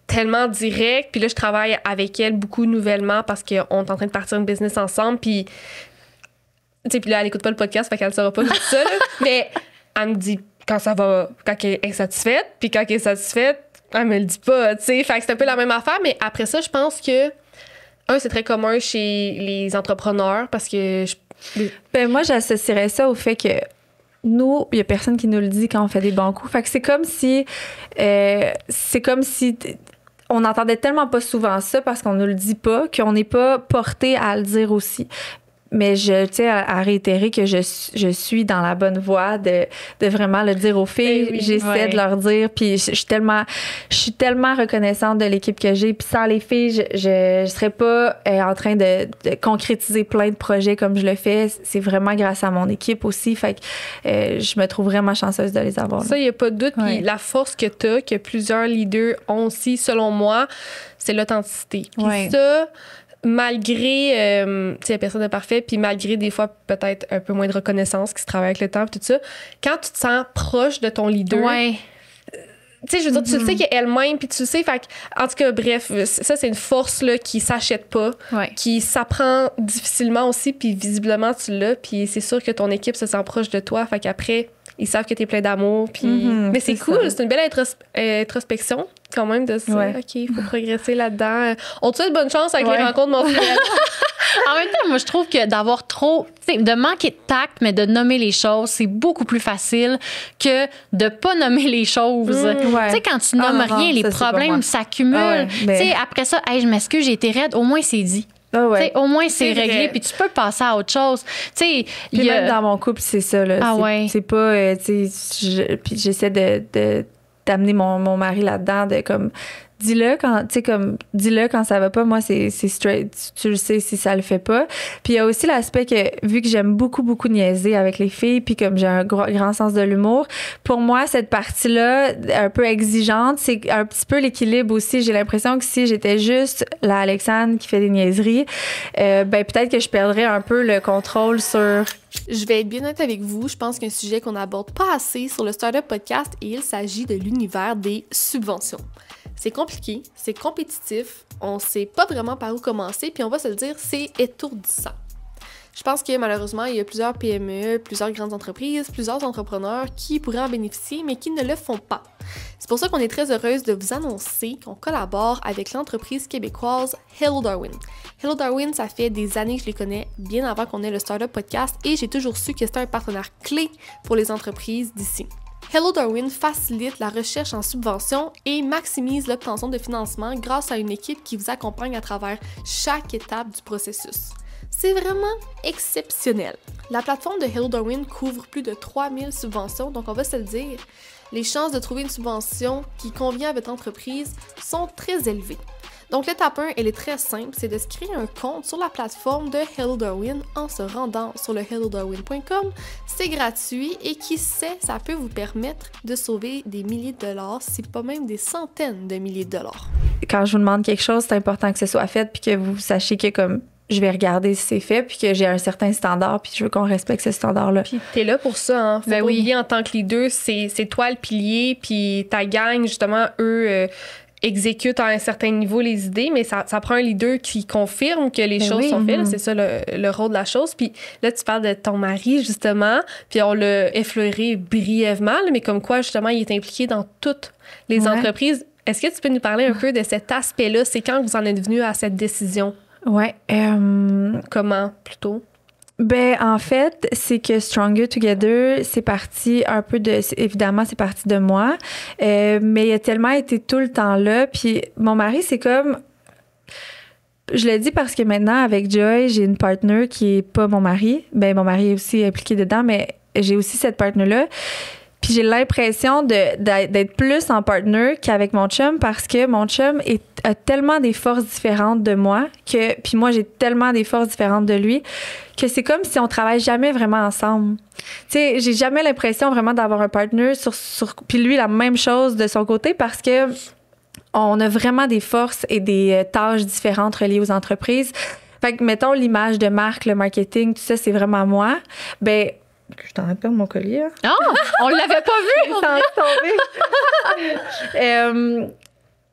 C: tellement direct. Puis là, je travaille avec elle beaucoup nouvellement parce qu'on est en train de partir une business ensemble. Puis, tu sais, puis là, elle écoute pas le podcast, fait qu'elle saura pas tout ça. Là. Mais elle me dit quand elle est satisfaite. Puis quand elle est satisfaite, elle me le dit pas, tu sais. Fait que c'est un peu la même affaire. Mais après ça, je pense que, c'est très commun chez les entrepreneurs parce que...
A: Ben moi, j'associerais ça au fait que nous, il y a personne qui nous le dit quand on fait des bons coups. Fait que c'est comme si on n'entendait tellement pas souvent ça parce qu'on ne le dit pas qu'on n'est pas porté à le dire aussi. Mais je tiens à réitérer que je suis dans la bonne voie de vraiment le dire aux filles. Oui, j'essaie de leur dire. Puis je suis tellement reconnaissante de l'équipe que j'ai. Puis sans les filles, je serais pas en train de concrétiser plein de projets comme je le fais. C'est vraiment grâce à mon équipe aussi. Fait que je me trouve vraiment chanceuse de les avoir.
C: Ça, il n'y a pas de doute. Puis la force que tu as, que plusieurs leaders ont aussi, selon moi, c'est l'authenticité. Puis ça... malgré, tu sais, personne n'est parfait, puis malgré des fois peut-être un peu moins de reconnaissance qui se travaille avec le temps, tout ça, quand tu te sens proche de ton leader, tu sais, je veux dire, tu le sais qu'elle-même, puis tu le sais, fait en tout cas, bref, ça, c'est une force là, qui s'achète pas, qui s'apprend difficilement aussi, puis visiblement, tu l'as, puis c'est sûr que ton équipe se sent proche de toi, fait qu'après, ils savent que t'es plein d'amour, puis... mais c'est cool, c'est une belle introspection, quand même, de ça. OK, il faut progresser là-dedans. On te souhaite bonne chance avec les rencontres mensuelles.
B: En même temps, moi, je trouve que d'avoir trop... de manquer de tact, mais de nommer les choses, c'est beaucoup plus facile que de pas nommer les choses. Tu sais, quand tu nommes rien, les problèmes s'accumulent. Tu sais, après ça, hey, je m'excuse, j'ai été raide, au moins c'est dit. Au moins, c'est réglé, puis tu peux passer à autre chose. Puis
A: même dans mon couple, c'est ça. Là. C'est pas... puis j'essaie d'amener mon mari là-dedans, de comme dis-le quand, tu sais, comme, dis-le quand ça va pas. Moi, c'est straight. Tu le sais si ça le fait pas. Puis il y a aussi l'aspect que, vu que j'aime beaucoup, beaucoup niaiser avec les filles, puis comme j'ai un grand sens de l'humour, pour moi, cette partie-là, un peu exigeante, c'est un petit peu l'équilibre aussi. J'ai l'impression que si j'étais juste la Alexandre qui fait des niaiseries, ben peut-être que je perdrais un peu le contrôle sur...
C: Je vais être bien honnête avec vous, je pense qu'un sujet qu'on n'aborde pas assez sur le Startup Podcast, et il s'agit de l'univers des subventions. C'est compliqué, c'est compétitif, on sait pas vraiment par où commencer, puis on va se le dire, c'est étourdissant. Je pense que malheureusement, il y a plusieurs PME, plusieurs grandes entreprises, plusieurs entrepreneurs qui pourraient en bénéficier, mais qui ne le font pas. C'est pour ça qu'on est très heureuse de vous annoncer qu'on collabore avec l'entreprise québécoise Hello Darwin. Hello Darwin, ça fait des années que je les connais, bien avant qu'on ait le Startup Podcast, et j'ai toujours su que c'était un partenaire clé pour les entreprises d'ici. Hello Darwin facilite la recherche en subvention et maximise l'obtention de financement grâce à une équipe qui vous accompagne à travers chaque étape du processus. C'est vraiment exceptionnel. La plateforme de Hello Darwin couvre plus de 3000 subventions, donc on va se le dire, les chances de trouver une subvention qui convient à votre entreprise sont très élevées. Donc l'étape 1, elle est très simple, c'est de se créer un compte sur la plateforme de Hello Darwin en se rendant sur le hellodarwin.com. C'est gratuit et qui sait, ça peut vous permettre de sauver des milliers de dollars, si pas même des centaines de milliers de dollars.
A: Quand je vous demande quelque chose, c'est important que ce soit fait puis que vous sachiez que comme je vais regarder si c'est fait puis que j'ai un certain standard puis je veux qu'on respecte ce standard-là.
C: Puis t'es là pour ça, hein. Faut pas oublier en tant que leader, c'est toi le pilier puis ta gang, justement, eux... exécute à un certain niveau les idées, mais ça prend un leader qui confirme que les choses sont faites. Là, c'est ça le rôle de la chose. Puis là, tu parles de ton mari, justement, puis on l'a effleuré brièvement, là, mais comme quoi, justement, il est impliqué dans toutes les entreprises. Est-ce que tu peux nous parler un peu de cet aspect-là? C'est quand vous en êtes venu à cette décision?
A: Ouais.
C: Comment, plutôt?
A: Ben, en fait, c'est que Stronger Together, c'est parti un peu de... Évidemment, c'est parti de moi, mais il a tellement été tout le temps là. Puis mon mari, c'est comme... Je le dis parce que maintenant, avec Joy, j'ai une partner qui est pas mon mari. Ben, mon mari est aussi impliqué dedans, mais j'ai aussi cette partner-là. Puis j'ai l'impression d'être plus en partner qu'avec mon chum parce que mon chum a tellement des forces différentes de moi que puis moi j'ai tellement des forces différentes de lui que c'est comme si on travaille jamais vraiment ensemble. Tu sais, j'ai jamais l'impression vraiment d'avoir un partner sur puis lui la même chose de son côté parce que on a vraiment des forces et des tâches différentes reliées aux entreprises. Fait que mettons l'image de marque, le marketing, tout ça c'est vraiment moi. Ben je t'en ai perdre mon collier. Hein?
B: Ah! On l'avait pas vu!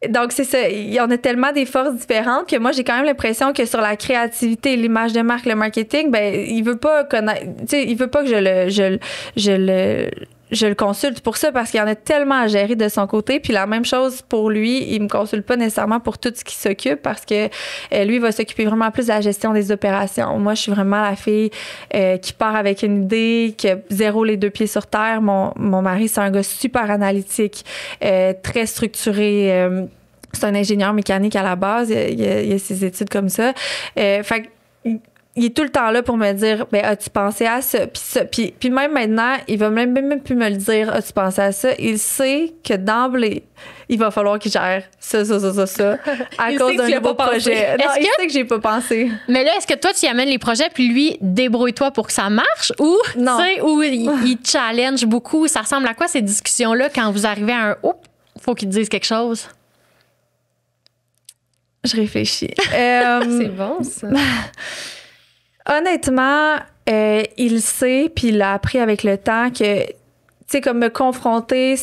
A: Donc, c'est ça. On a tellement des forces différentes que moi, j'ai quand même l'impression que sur la créativité, l'image de marque, le marketing, ben, il veut pas connaître, tu sais, il veut pas que je le consulte pour ça parce qu'il y en a tellement à gérer de son côté. Puis la même chose pour lui, il me consulte pas nécessairement pour tout ce qui s'occupe parce que lui va s'occuper vraiment plus de la gestion des opérations. Moi, je suis vraiment la fille qui part avec une idée, qui a zéro les deux pieds sur terre. Mon mari, c'est un gars super analytique, très structuré. C'est un ingénieur mécanique à la base. Il a ses études comme ça. Fait que il est tout le temps là pour me dire ben as-tu pensé à ça puis même maintenant il va même plus me le dire as-tu pensé à ça, il sait que d'emblée il va falloir qu'il gère ça à cause d'un nouveau projet. Non, il sait que j'ai pas pensé.
B: Mais là, est-ce que toi tu y amènes les projets puis lui débrouille-toi pour que ça marche ou
A: non.
B: Tu sais où il challenge beaucoup, ça ressemble à quoi ces discussions là quand vous arrivez à un faut qu'il te dise quelque chose?
A: Je réfléchis.
C: C'est bon ça.
A: Honnêtement, il sait, puis il l'a appris avec le temps que, tu sais, comme me confronter,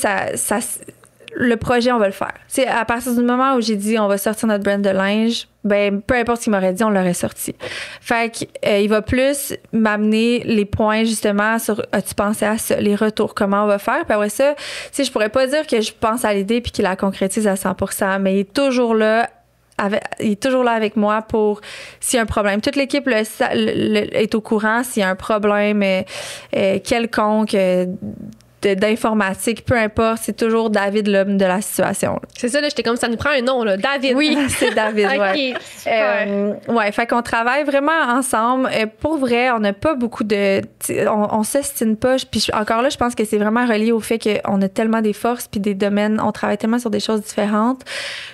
A: le projet, on va le faire. Tu sais, à partir du moment où j'ai dit on va sortir notre brand de linge, ben peu importe ce qu'il m'aurait dit, on l'aurait sorti. Fait que il va plus m'amener les points justement sur as-tu pensé à ça, les retours, comment on va faire. Puis après ça, tu sais, je pourrais pas dire que je pense à l'idée puis qu'il la concrétise à 100%, mais il est toujours là. Il est toujours là avec moi pour s'il y a un problème. Toute l'équipe est au courant s'il y a un problème quelconque d'informatique, peu importe, c'est toujours David l'homme de la situation. Là.
C: C'est ça, là, j'étais comme, ça nous prend un nom, là. David.
A: Oui, c'est David,
C: OK, super.
A: ouais, fait qu'on travaille vraiment ensemble. Pour vrai, on n'a pas beaucoup de... On s'estime pas. Puis encore là, je pense que c'est vraiment relié au fait qu'on a tellement des forces puis des domaines, on travaille tellement sur des choses différentes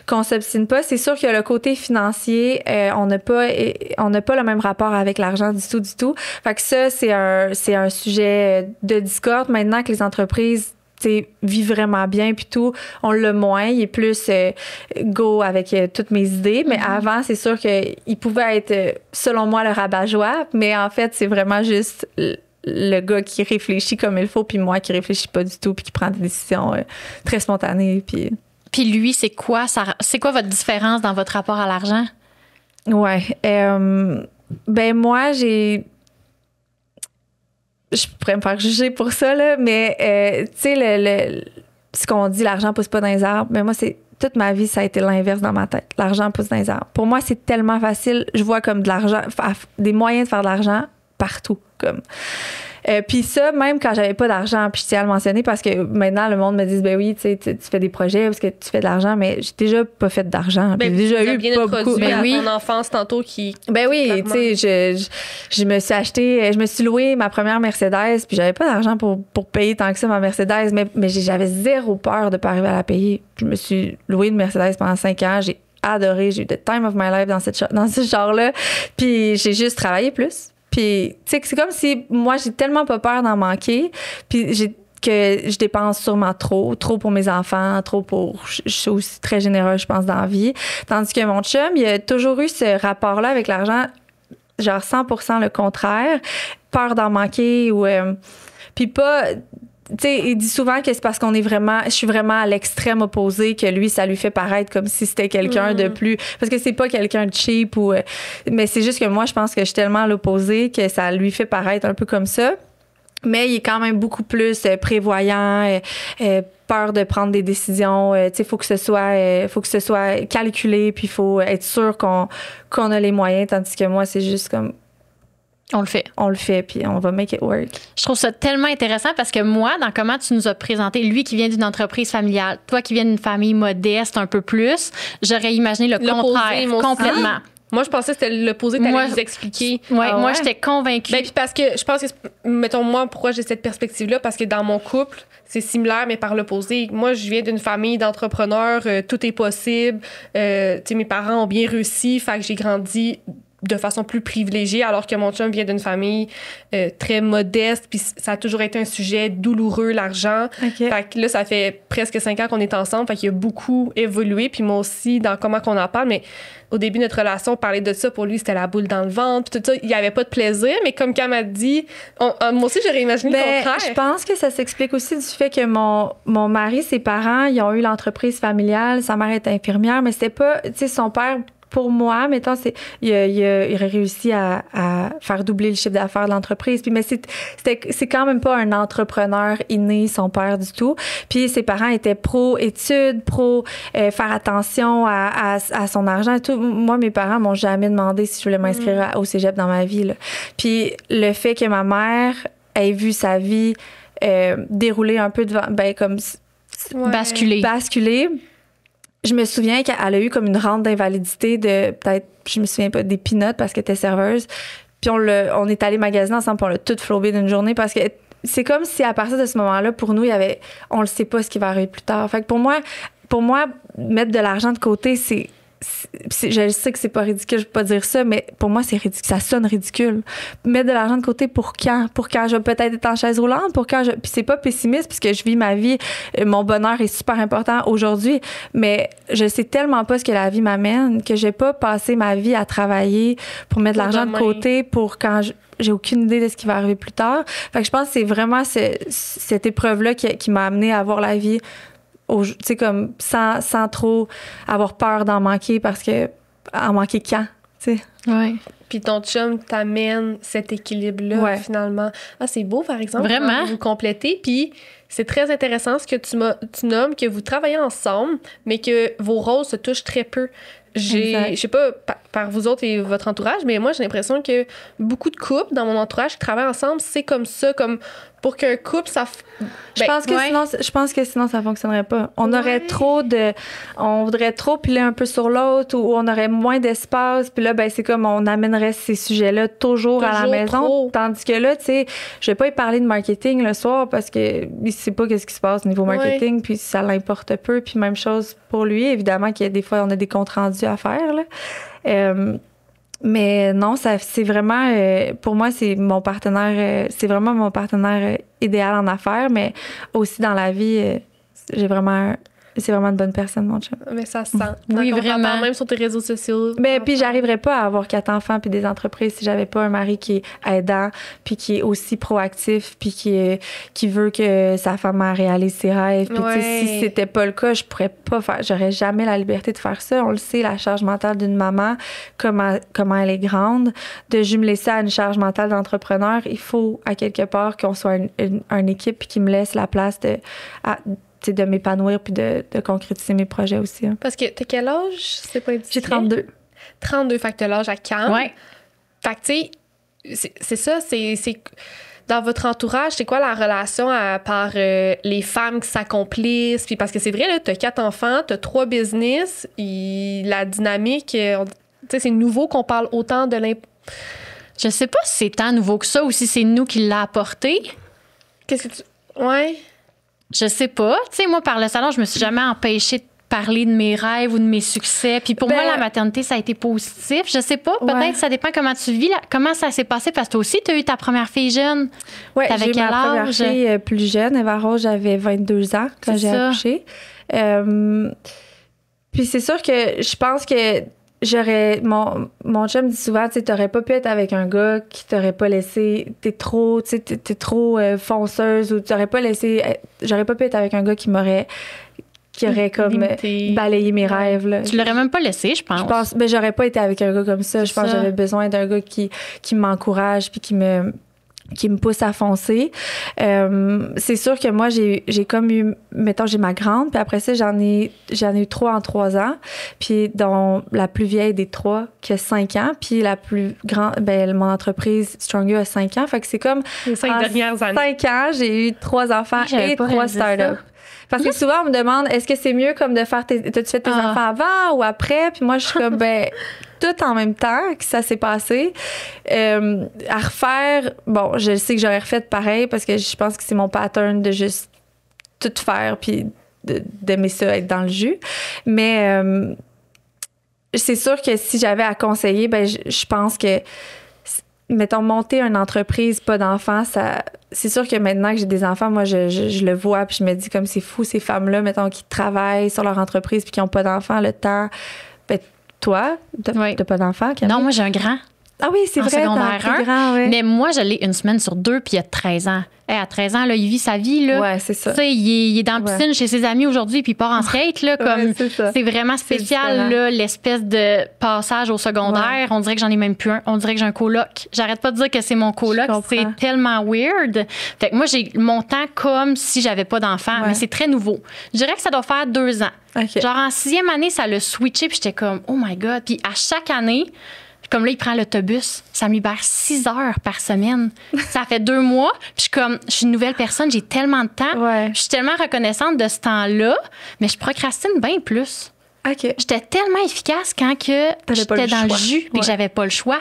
A: qu'on s'obstine pas. C'est sûr que le côté financier, on n'a pas le même rapport avec l'argent du tout. Fait que ça, c'est un sujet de discorde. Maintenant que les entreprises vivent vraiment bien puis tout, on l'a moins, il est plus go avec toutes mes idées, mais avant c'est sûr qu'il pouvait être selon moi le rabat-joie, mais en fait c'est vraiment juste le gars qui réfléchit comme il faut puis moi qui réfléchis pas du tout puis qui prend des décisions très spontanées
B: Puis lui, c'est quoi votre différence dans votre rapport à l'argent?
A: Ouais, ben moi je pourrais me faire juger pour ça, là, mais tu sais, ce qu'on dit, l'argent pousse pas dans les arbres, mais moi, toute ma vie, ça a été l'inverse dans ma tête. L'argent pousse dans les arbres. Pour moi, c'est tellement facile. Je vois comme de l'argent, des moyens de faire de l'argent partout. Comme. Puis ça, même quand j'avais pas d'argent, puis je tiens à le mentionner parce que maintenant, le monde me dit, ben oui, tu fais des projets parce que tu fais de l'argent, mais j'ai déjà pas fait d'argent.
C: Ben,
A: j'ai déjà eu
C: bien
A: pas beaucoup.
C: Ben oui. Ton enfance tantôt qui...
A: Ben oui, tu sais, je me suis loué ma première Mercedes, puis j'avais pas d'argent pour payer tant que ça ma Mercedes, mais j'avais zéro peur de pas arriver à la payer. Je me suis loué une Mercedes pendant 5 ans, j'ai adoré, j'ai eu the time of my life dans ce genre-là, puis j'ai juste travaillé plus. Puis, tu sais, c'est comme si moi, j'ai tellement pas peur d'en manquer. Puis, que je dépense sûrement trop pour mes enfants, je suis aussi très généreuse, je pense, dans la vie. Tandis que mon chum, il a toujours eu ce rapport-là avec l'argent, genre 100% le contraire. Peur d'en manquer ou... puis pas... Tu sais, il dit souvent que c'est parce je suis vraiment à l'extrême opposé que lui, ça lui fait paraître comme si c'était quelqu'un de plus... Parce que c'est pas quelqu'un de cheap mais c'est juste que moi, je pense que je suis tellement à l'opposé que ça lui fait paraître un peu comme ça. Mais il est quand même beaucoup plus prévoyant, peur de prendre des décisions. Tu sais, faut que ce soit calculé, puis il faut être sûr qu'on a les moyens, tandis que moi, c'est juste comme...
B: On le fait,
A: puis on va make it work.
B: Je trouve ça tellement intéressant parce que moi, dans comment tu nous as présenté, lui qui vient d'une entreprise familiale, toi qui viens d'une famille modeste un peu plus, j'aurais imaginé le contraire complètement.
C: Moi, je pensais que c'était l'opposé, t'allais nous expliquer.
B: Moi, j'étais convaincue.
C: Ben, puis parce que je pense que, mettons, moi, pourquoi j'ai cette perspective-là? Parce que dans mon couple, c'est similaire, mais par l'opposé. Moi, je viens d'une famille d'entrepreneurs, tout est possible. Tu sais, mes parents ont bien réussi, fait que j'ai grandi de façon plus privilégiée, alors que mon chum vient d'une famille très modeste, puis ça a toujours été un sujet douloureux, l'argent.
A: Okay.
C: Fait que là, ça fait presque 5 ans qu'on est ensemble, fait qu'il a beaucoup évolué, puis moi aussi, dans comment qu'on en parle, mais au début de notre relation, parler de ça, pour lui, c'était la boule dans le ventre, puis tout ça, il n'y avait pas de plaisir, mais comme Cam a dit, moi aussi, j'aurais imaginé le contraire.
A: Je pense que ça s'explique aussi du fait que mon mari, ses parents, ils ont eu l'entreprise familiale, sa mère est infirmière, mais c'était pas, tu sais, son père... Pour moi, mettons, il aurait réussi à faire doubler le chiffre d'affaires de l'entreprise. Puis, mais c'est quand même pas un entrepreneur inné, son père, du tout. Puis ses parents étaient pro-études, faire attention à son argent et tout. Moi, mes parents m'ont jamais demandé si je voulais m'inscrire au cégep dans ma vie, là. Puis le fait que ma mère ait vu sa vie dérouler un peu devant, comme... Basculer. Je me souviens qu'elle a eu comme une rente d'invalidité de peut-être, je me souviens pas, des peanuts parce qu'elle était serveuse. Puis on est allé magasiner ensemble, puis on l'a tout flobé d'une journée parce que c'est comme si à partir de ce moment-là, pour nous, on le sait pas ce qui va arriver plus tard. Fait que pour moi, mettre de l'argent de côté, je sais que c'est pas ridicule, je peux pas dire ça, mais pour moi, c'est ridicule. Ça sonne ridicule. Mettre de l'argent de côté pour quand? Pour quand je vais peut-être être en chaise roulante? Puis c'est pas pessimiste puisque je vis ma vie. Mon bonheur est super important aujourd'hui, mais je sais tellement pas ce que la vie m'amène que je vais pas passer ma vie à travailler pour mettre de l'argent de côté pour quand j'ai aucune idée de ce qui va arriver plus tard. Fait que je pense que c'est vraiment cette épreuve-là qui m'a amenée à voir la vie tu sais, comme sans trop avoir peur d'en manquer parce que en manquer quand, tu sais.
B: Ouais.
C: Puis ton chum t'amène cet équilibre-là, finalement. Ah, c'est beau, par exemple.
B: Vraiment.
C: Vous complétez. Puis c'est très intéressant ce que tu nommes, que vous travaillez ensemble, mais que vos rôles se touchent très peu. Je sais pas par vous autres et votre entourage, mais moi, j'ai l'impression que beaucoup de couples dans mon entourage qui travaillent ensemble, c'est comme ça, comme pour qu'un couple, ça...
A: je pense que sinon, ça fonctionnerait pas. On aurait on voudrait trop piler un peu sur l'autre ou on aurait moins d'espace. Puis là, ben, c'est comme on amènerait ces sujets-là toujours à la maison.
C: Trop.
A: Tandis que là, tu sais, je vais pas y parler de marketing le soir parce que il sait pas qu'est-ce qui se passe au niveau marketing, puis ça l'importe peu. Puis même chose pour lui, évidemment, qu'il y a des fois, on a des comptes rendus à faire, là. Mais non, c'est vraiment, pour moi, c'est mon partenaire, c'est vraiment mon partenaire idéal en affaires, mais aussi dans la vie, c'est vraiment une bonne personne, mon chum.
C: Mais ça se sent.
B: Oui, vraiment.
C: Même sur tes réseaux sociaux.
A: Mais puis j'arriverais pas à avoir 4 enfants puis des entreprises si j'avais pas un mari qui est aidant puis qui est aussi proactif puis qui veut que sa femme réalise ses rêves. Puis tu sais, si c'était pas le cas, j'aurais jamais la liberté de faire ça. On le sait, la charge mentale d'une maman, comment elle est grande. De jumeler ça à une charge mentale d'entrepreneur, il faut à quelque part qu'on soit une équipe puis qui me laisse la place de m'épanouir puis de concrétiser mes projets aussi. Hein.
C: Parce que t'as quel âge? C'est pas indiscret.
A: J'ai 32.
C: 32, fait que t'as l'âge à Cam.
B: Ouais.
C: Fait que, tu sais, c'est ça, c'est... Dans votre entourage, c'est quoi la relation par les femmes qui s'accomplissent? Puis parce que c'est vrai, là, t'as 4 enfants, t'as 3 business, la dynamique, tu sais, c'est nouveau qu'on parle autant de
B: Je sais pas si c'est tant nouveau que ça ou si c'est nous qui l'a apporté.
C: Qu'est-ce que tu... Ouais...
B: Je sais pas. Tu sais, moi, par le salon, je me suis jamais empêchée de parler de mes rêves ou de mes succès. Puis pour moi, la maternité, ça a été positif. Je sais pas. Peut-être ça dépend comment tu vis. Comment ça s'est passé? Parce que toi aussi, tu as eu ta première fille jeune.
A: Oui, j'ai eu ma première fille plus jeune. Eva Rose, j'avais 22 ans quand j'ai accouché. Puis c'est sûr que je pense que mon chum dit souvent, tu sais, t'aurais pas pu être avec un gars qui t'aurait pas laissé, t'es trop fonceuse, ou j'aurais pas pu être avec un gars qui aurait comme balayé mes rêves, là.
B: Tu l'aurais même pas laissé, je pense.
A: Ben, j'aurais pas été avec un gars comme ça. Je pense que j'avais besoin d'un gars qui m'encourage puis qui me pousse à foncer. C'est sûr que moi, j'ai comme eu... Mettons, j'ai ma grande, puis après ça, j'en ai eu 3 en 3 ans. Puis dont la plus vieille des 3 qui a 5 ans, puis la plus grande... mon entreprise Stronger a 5 ans. Fait que c'est comme...
C: Les 5 dernières années.
A: 5 ans, j'ai eu 3 enfants et 3 startups. Parce que souvent, on me demande, est-ce que c'est mieux comme de faire t'as-tu fait tes enfants avant ou après? Puis moi, je suis comme, tout en même temps que ça s'est passé. À refaire, bon, je sais que j'aurais refait pareil parce que je pense que c'est mon pattern de juste tout faire puis d'aimer ça, être dans le jus. Mais c'est sûr que si j'avais à conseiller, je pense que mettons, monter une entreprise, pas d'enfants, c'est sûr que maintenant que j'ai des enfants, moi, je le vois, puis je me dis comme c'est fou, ces femmes-là, mettons, qui travaillent sur leur entreprise puis qui n'ont pas d'enfants, le temps. Toi, t'as pas d'enfants, Camille?
B: Non, moi, j'ai un grand.
A: Ah oui, c'est vrai,
B: secondaire 1.
A: Grand, ouais.
B: Mais moi, je l'ai une semaine sur 2, puis il a 13 ans. À 13 ans, là, il vit sa vie. Là.
A: Ouais, c'est ça.
B: Tu sais, il est dans la piscine chez ses amis aujourd'hui, puis il part en skate. Là, comme, c'est vraiment spécial, là, l'espèce de passage au secondaire. On dirait que j'en ai même plus un. On dirait que j'ai un coloc. J'arrête pas de dire que c'est mon coloc. C'est tellement weird. Fait que moi, j'ai mon temps comme si j'avais pas d'enfant, mais c'est très nouveau. Je dirais que ça doit faire 2 ans.
A: Okay.
B: Genre, en 6e année, ça l'a switché, puis j'étais comme, oh my God. Puis à chaque année, comme là, il prend l'autobus, ça me libère 6 heures par semaine. Ça fait 2 mois, puis je suis une nouvelle personne, j'ai tellement de temps.
A: Ouais.
B: Je suis tellement reconnaissante de ce temps-là, mais je procrastine bien plus.
A: Okay.
B: J'étais tellement efficace quand j'étais dans le jus et que j'avais pas le choix.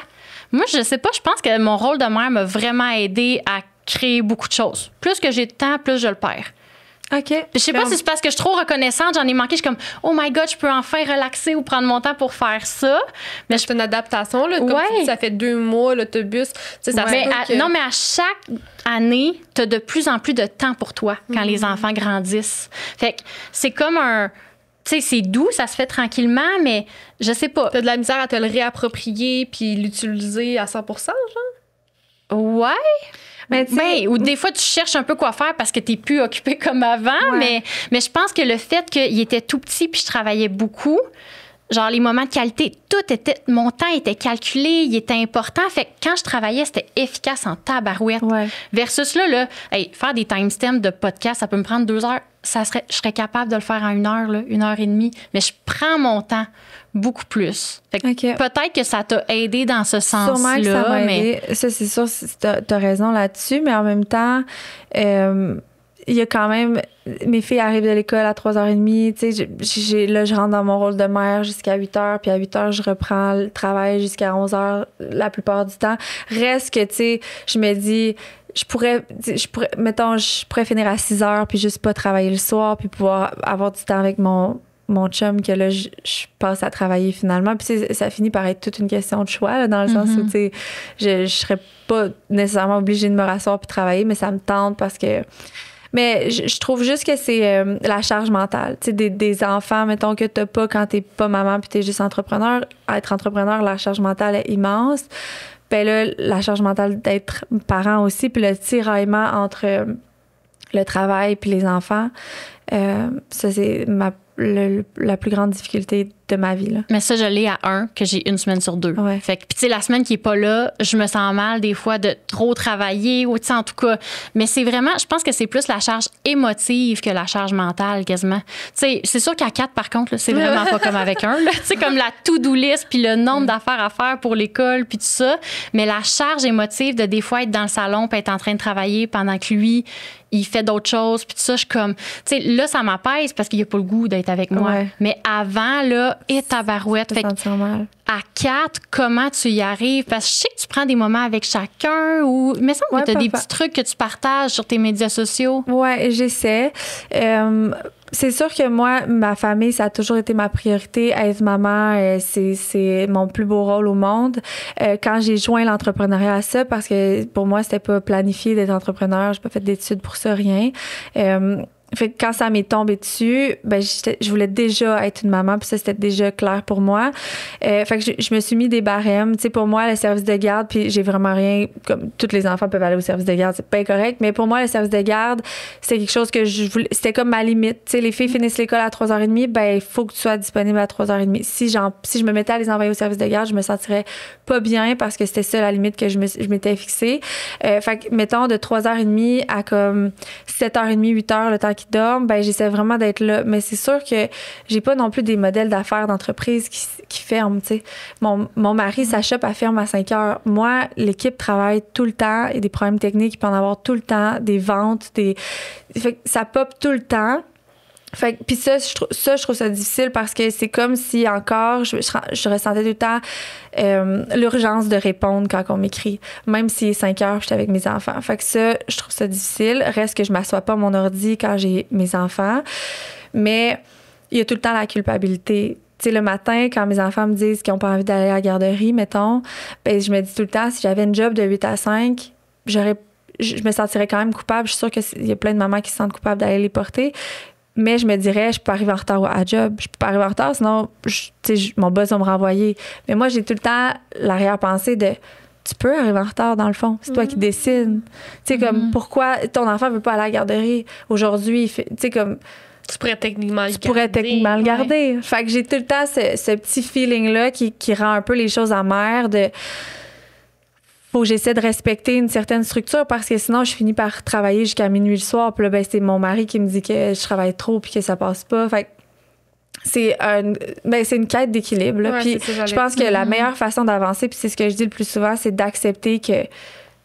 B: Moi, je sais pas, je pense que mon rôle de mère m'a vraiment aidé à créer beaucoup de choses. Plus que j'ai de temps, plus je le perds.
A: OK.
B: Je sais pas si c'est parce que je suis trop reconnaissante, j'en ai manqué, je suis comme oh my God, je peux enfin relaxer ou prendre mon temps pour faire ça.
C: Mais c'est une adaptation là, comme tu dis, ça fait 2 mois l'autobus, tu sais ça
B: Non, mais à chaque année, tu as de plus en plus de temps pour toi quand les enfants grandissent. Fait que c'est comme un tu sais, c'est doux, ça se fait tranquillement, mais je sais pas.
C: T'as de la misère à te le réapproprier puis l'utiliser à 100%, genre?
B: Ouais.
A: Mais
B: ou des fois, tu cherches un peu quoi faire parce que tu n'es plus occupé comme avant. Mais je pense que le fait qu'il était tout petit puis je travaillais beaucoup, genre les moments de qualité, mon temps était calculé, il était important. Fait que quand je travaillais, c'était efficace en tabarouette.
A: Ouais.
B: Versus là, faire des timestamps de podcast, ça peut me prendre 2 heures. Je serais capable de le faire en 1 heure, là, 1h30. Mais je prends mon temps beaucoup plus. Fait que peut-être que ça t'a aidé dans ce sens-là.
A: Sûrement que ça m'a aidé. Ça, c'est sûr, t'as raison là-dessus. Mais en même temps, il y a quand même... Mes filles arrivent de l'école à 3h30. Tu sais, là, je rentre dans mon rôle de mère jusqu'à 8h. Puis à 8h, je reprends le travail jusqu'à 11h la plupart du temps. Reste que, tu sais, je me dis... Je pourrais finir à 6h puis juste pas travailler le soir puis pouvoir avoir du temps avec mon chum que là, je passe à travailler finalement. Puis ça finit par être toute une question de choix, là, dans le sens où, tu sais, je serais pas nécessairement obligée de me rasseoir puis travailler, mais ça me tente parce que... Mais je trouve juste que c'est la charge mentale. Tu sais, des enfants, mettons, que t'as pas quand t'es pas maman puis t'es juste entrepreneur. Être entrepreneur, la charge mentale est immense. Ben là, la charge mentale d'être parent aussi, puis le tiraillement entre le travail puis les enfants, ça, c'est la plus grande difficulté de ma vie. Là.
B: Mais ça, je l'ai à 1, que j'ai 1 semaine sur 2.
A: Ouais.
B: Fait que, puis tu sais, la semaine qui est pas là, je me sens mal des fois de trop travailler, ou tu sais, en tout cas. Mais c'est vraiment, je pense que c'est plus la charge émotive que la charge mentale, quasiment. Tu sais, c'est sûr qu'à 4, par contre, là, c'est vraiment pas comme avec 1. Tu sais, comme la to-do list, puis le nombre d'affaires à faire pour l'école, puis tout ça. Mais la charge émotive de des fois être dans le salon, puis être en train de travailler pendant que lui, il fait d'autres choses, puis tout ça, je suis comme... Tu sais, là, ça m'apaise parce qu'il n'y a pas le goût d'être avec moi.
A: Ouais.
B: Mais avant, là, et tabarouette. Fait que à 4, comment tu y arrives? Parce que je sais que tu prends des moments avec chacun ou... Mais ça, tu as des petits trucs que tu partages sur tes médias sociaux.
A: Ouais, j'essaie. C'est sûr que moi, ma famille, ça a toujours été ma priorité. Être maman, c'est mon plus beau rôle au monde. Quand j'ai joint l'entrepreneuriat à ça, parce que pour moi, c'était pas planifié d'être entrepreneur, j'ai pas fait d'études pour ça, rien. Fait que quand ça m'est tombé dessus, ben je voulais déjà être une maman, puis ça, c'était déjà clair pour moi. Fait que je me suis mis des barèmes. Tu sais, pour moi, le service de garde, puis j'ai vraiment rien... Comme tous les enfants peuvent aller au service de garde, c'est pas incorrect, mais pour moi, le service de garde, c'est quelque chose que je voulais... C'était comme ma limite. Tu sais, les filles finissent l'école à 3h30, ben il faut que tu sois disponible à 3h30. Si je me mettais à les envoyer au service de garde, je me sentirais pas bien parce que c'était ça la limite que je m'étais fixée. Fait que, mettons, de 3h30 à comme 7h30, 8h, le temps qui dorment, ben j'essaie vraiment d'être là. Mais c'est sûr que j'ai pas non plus des modèles d'affaires d'entreprise qui ferment, tu sais. Mon mari, sa shop, elle ferme à 5h. Moi, l'équipe travaille tout le temps. Il y a des problèmes techniques, il peut en avoir tout le temps, des ventes, fait que ça pop tout le temps. Fait que, puis ça, je trouve ça difficile parce que c'est comme si encore je ressentais tout le temps l'urgence de répondre quand on m'écrit, même s'il est 5h, j'étais avec mes enfants. Fait que ça, je trouve ça difficile. Reste que je m'assois pas à mon ordi quand j'ai mes enfants, mais il y a tout le temps la culpabilité. Tu sais, le matin, quand mes enfants me disent qu'ils n'ont pas envie d'aller à la garderie, mettons, ben je me dis tout le temps, si j'avais une job de 8 à 5, je me sentirais quand même coupable. Je suis sûre qu'il y a plein de mamans qui se sentent coupables d'aller les porter. Mais je me dirais, je peux arriver en retard à la job. Je peux pas arriver en retard, sinon, mon boss va me renvoyer. Mais moi, j'ai tout le temps l'arrière-pensée de tu peux arriver en retard, dans le fond. C'est toi qui décides. Tu sais, comme, pourquoi ton enfant veut pas aller à la garderie aujourd'hui? Tu sais, comme...
C: Tu pourrais techniquement le
A: garder. Fait que j'ai tout le temps ce petit feeling-là qui rend un peu les choses amères de... Faut que j'essaie de respecter une certaine structure parce que sinon, je finis par travailler jusqu'à minuit le soir. Puis là, ben, c'est mon mari qui me dit que je travaille trop puis que ça passe pas. Fait que c'est une quête d'équilibre. Là.
C: Ouais,
A: puis je pense que la meilleure façon d'avancer, puis c'est ce que je dis le plus souvent, c'est d'accepter que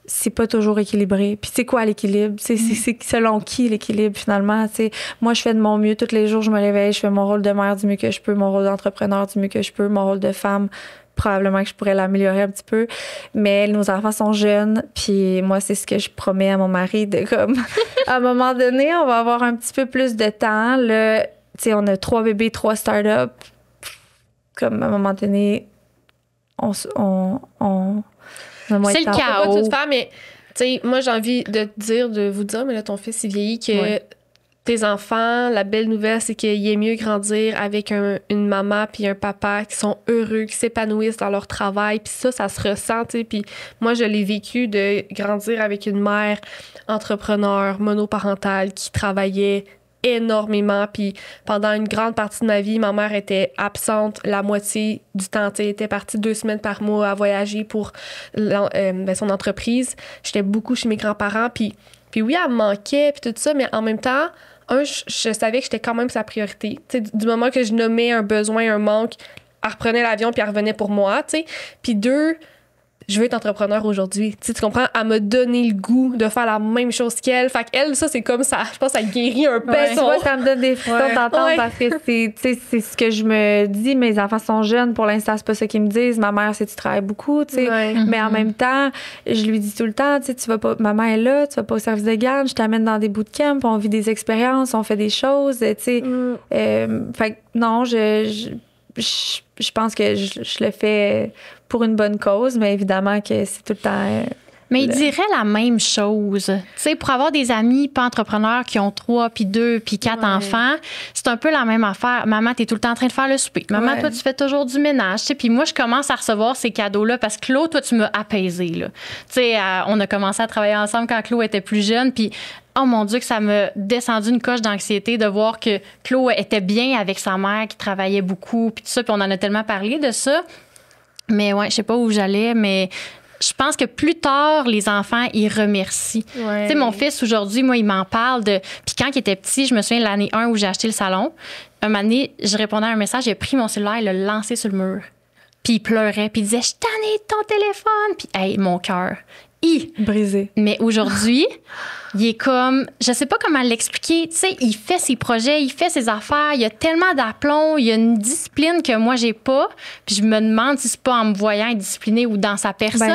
A: c'est pas toujours équilibré. Puis c'est quoi l'équilibre? C'est selon qui l'équilibre, finalement? T'sais, moi, je fais de mon mieux. Tous les jours, je me réveille, je fais mon rôle de mère du mieux que je peux, mon rôle d'entrepreneur du mieux que je peux, mon rôle de femme, probablement que je pourrais l'améliorer un petit peu. Mais nos enfants sont jeunes, puis moi, c'est ce que je promets à mon mari, de comme, à un moment donné, on va avoir un petit peu plus de temps. Là, tu sais, on a 3 bébés, 3 startups. Comme, à un moment donné, on
C: c'est le chaos. Pas tout faire, mais tu sais, moi, j'ai envie de vous dire, mais là, ton fils, il vieillit, que tes enfants, la belle nouvelle, c'est qu'il est mieux grandir avec une maman puis un papa qui sont heureux, qui s'épanouissent dans leur travail. Puis ça se ressent, tu sais. Puis moi, je l'ai vécu de grandir avec une mère entrepreneur, monoparentale, qui travaillait énormément. Puis pendant une grande partie de ma vie, ma mère était absente la moitié du temps. Elle était partie 2 semaines par mois à voyager pour son entreprise. J'étais beaucoup chez mes grands-parents. Puis oui, elle me manquait, puis tout ça, mais en même temps, je savais que j'étais quand même sa priorité. T'sais, du moment que je nommais un besoin, un manque, elle reprenait l'avion puis elle revenait pour moi. T'sais. Puis 2, je veux être entrepreneur aujourd'hui. Tu comprends? Elle m'a donné le goût de faire la même chose qu'elle. Fait qu'elle, ça, c'est comme ça. Je pense que ça guérit un peu.
A: Tu vois, ça me donne des frissons d'entendre parce que c'est ce que je me dis. Mes enfants sont jeunes. Pour l'instant, c'est pas ça qu'ils me disent. Ma mère, c'est tu travailles beaucoup, tu sais.
C: Ouais.
A: Mais en même temps, je lui dis tout le temps, tu sais, tu vas pas, maman est là, tu vas pas au service de garde, je t'amène dans des bootcamps, on vit des expériences, on fait des choses, tu sais. Fait que non, je pense que je le fais pour une bonne cause, mais évidemment que c'est tout le temps...
B: Mais il dirait la même chose. Tu sais, pour avoir des amis pas entrepreneurs qui ont 3, puis 2, puis 4 enfants, c'est un peu la même affaire. Maman, t'es tout le temps en train de faire le souper. Maman, toi, tu fais toujours du ménage. Tu sais, puis moi, je commence à recevoir ces cadeaux-là parce que Claude, toi, tu m'as apaisé, là. Tu sais, on a commencé à travailler ensemble quand Claude était plus jeune, puis oh mon Dieu, que ça m'a descendu une coche d'anxiété de voir que Claude était bien avec sa mère qui travaillait beaucoup, puis tout ça, puis on en a tellement parlé de ça. Mais ouais, je sais pas où j'allais, mais je pense que plus tard, les enfants, ils remercient.
C: Ouais.
B: Tu sais, mon fils, aujourd'hui, moi, il m'en parle de... Puis quand il était petit, je me souviens de l'année 1 où j'ai acheté le salon, un moment donné, je répondais à un message, j'ai pris mon cellulaire et l'a lancé sur le mur. Puis il pleurait, puis il disait « Je suis tannée de ton téléphone! » Puis, hey, mon cœur,
A: brisé.
B: Mais aujourd'hui, il est comme, je sais pas comment l'expliquer, tu sais, il fait ses projets, il fait ses affaires, il y a tellement d'aplomb, il y a une discipline que moi j'ai pas, puis je me demande si c'est pas en me voyant discipliné ou dans sa personne,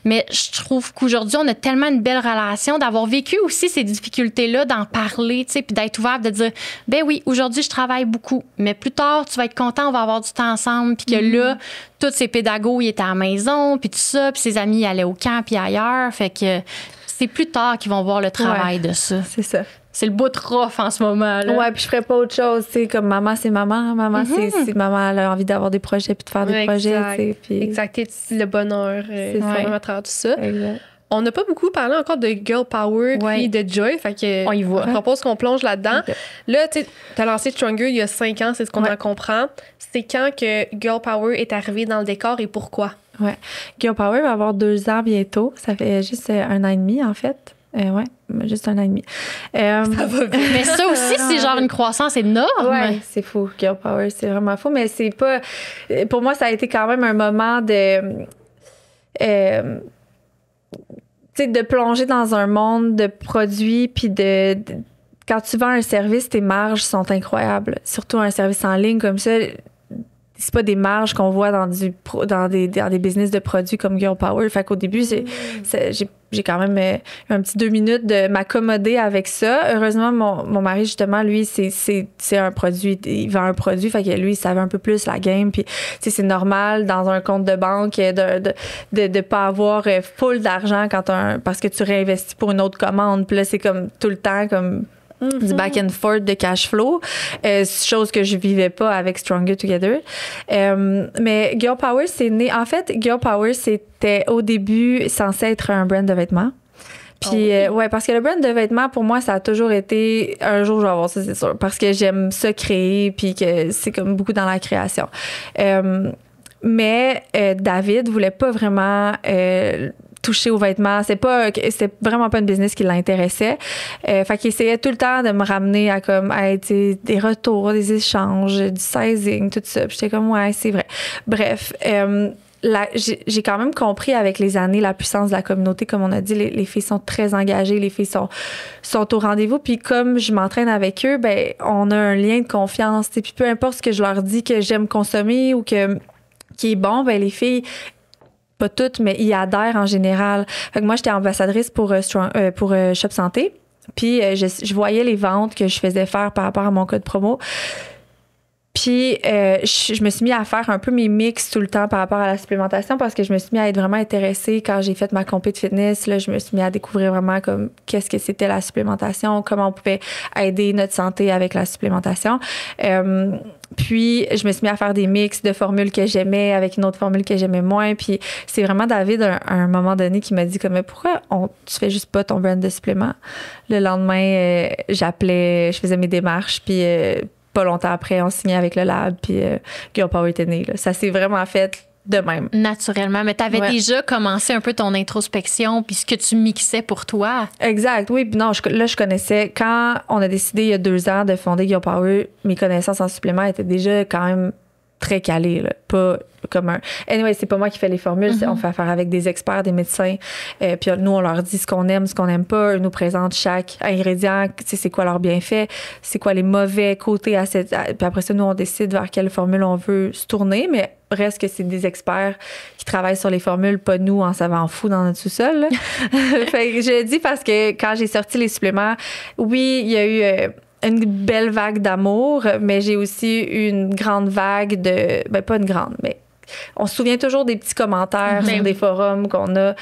B: mais je trouve qu'aujourd'hui on a tellement une belle relation, d'avoir vécu aussi ces difficultés-là, d'en parler, tu sais, puis d'être ouvert, de dire, ben oui, aujourd'hui je travaille beaucoup, mais plus tard tu vas être content, on va avoir du temps ensemble, puis que là, tous ces pédagogues ils étaient à la maison, puis tout ça, puis ses amis ils allaient au camp, puis ailleurs, fait que c'est plus tard qu'ils vont voir le travail de ça.
A: C'est ça.
B: C'est le bout de rough en ce moment. Là.
A: Ouais, puis je ferais pas autre chose. Tu sais, comme maman, c'est maman. Maman, c'est maman, elle a envie d'avoir des projets puis de faire des projets. Tu sais, puis...
C: Exact. Le bonheur, c'est vraiment à travers tout ça.
A: Exact.
C: On n'a pas beaucoup parlé encore de girl power puis de joy. Fait que
B: on y va.
C: Je propose qu'on plonge là-dedans. Okay. Là, tu as lancé Stronger il y a 5 ans, c'est ce qu'on en comprend. C'est quand que girl power est arrivé dans le décor et pourquoi?
A: Ouais. Girl Power va avoir 2 ans bientôt. Ça fait juste 1 an et demi, en fait. Ouais, juste 1 an et demi.
C: Ça va bien.
B: Mais ça aussi, c'est genre une croissance énorme.
A: Ouais, c'est fou. Girl Power, c'est vraiment fou. Mais c'est pas... Pour moi, ça a été quand même un moment de... tu sais, de plonger dans un monde de produits puis de quand tu vends un service, tes marges sont incroyables. Surtout un service en ligne comme ça... C'est pas des marges qu'on voit dans des business de produits comme Girl Power. Fait qu'au début, j'ai quand même un petit 2 minutes de m'accommoder avec ça. Heureusement, mon mari, justement, lui, c'est un produit. Il vend un produit. Fait que lui, il savait un peu plus la game. Puis, tu sais, c'est normal dans un compte de banque de pas avoir full d'argent parce que tu réinvestis pour une autre commande. Puis là, c'est comme tout le temps, comme... du back and forth de cash flow, chose que je vivais pas avec Stronger Together. Mais Girl Power, c'est né... En fait, Girl Power, c'était au début censé être un brand de vêtements. Puis, ouais, parce que le brand de vêtements, pour moi, ça a toujours été... Un jour, je vais avoir ça, c'est sûr. Parce que j'aime ça créer, puis que c'est comme beaucoup dans la création. Mais David voulait pas vraiment... toucher aux vêtements. C'était vraiment pas une business qui l'intéressait. Fait qu'il essayait tout le temps de me ramener à comme, des retours, des échanges, du sizing, tout ça. Puis j'étais comme, ouais, c'est vrai. Bref, j'ai quand même compris avec les années la puissance de la communauté. Comme on a dit, les filles sont très engagées, les filles sont au rendez-vous. Puis comme je m'entraîne avec eux, ben on a un lien de confiance. Puis peu importe ce que je leur dis que j'aime consommer ou qui est bon, ben les filles, pas toutes, mais ils adhèrent en général. Fait que moi, j'étais ambassadrice pour Shop Santé. Puis je voyais les ventes que je faisais faire par rapport à mon code promo. Puis, je me suis mis à faire un peu mes mix tout le temps par rapport à la supplémentation parce que je me suis mis à être vraiment intéressée quand j'ai fait ma compé de fitness. Là, je me suis mis à découvrir vraiment comme qu'est-ce que c'était la supplémentation, comment on pouvait aider notre santé avec la supplémentation. Puis, je me suis mis à faire des mix de formules que j'aimais avec une autre formule que j'aimais moins. Puis, c'est vraiment David, à un moment donné, qui m'a dit comme, mais pourquoi tu fais juste pas ton brand de supplément? Le lendemain, j'appelais, je faisais mes démarches, puis pas longtemps après, on signait avec le lab, puis Girl Power était né. Là. Ça s'est vraiment fait de même.
B: Naturellement. Mais tu avais déjà commencé un peu ton introspection puis ce que tu mixais pour toi.
A: Exact. Oui. Non, je connaissais. Quand on a décidé il y a 2 ans de fonder Girl Power, mes connaissances en supplément étaient déjà quand même très calées. Là. Pas comme un. Anyway, c'est pas moi qui fais les formules. On fait affaire avec des experts, des médecins. Puis nous, on leur dit ce qu'on aime, ce qu'on n'aime pas. Ils nous présentent chaque ingrédient, c'est quoi leur bienfait, c'est quoi les mauvais côtés à cette. Puis après ça, nous, on décide vers quelle formule on veut se tourner. Mais reste que c'est des experts qui travaillent sur les formules, pas nous en savant fou dans notre sous-sol. Fait que je le dis parce que quand j'ai sorti les suppléments, oui, il y a eu une belle vague d'amour, mais j'ai aussi eu une grande vague de... Ben, pas une grande, mais on se souvient toujours des petits commentaires sur des forums qu'on a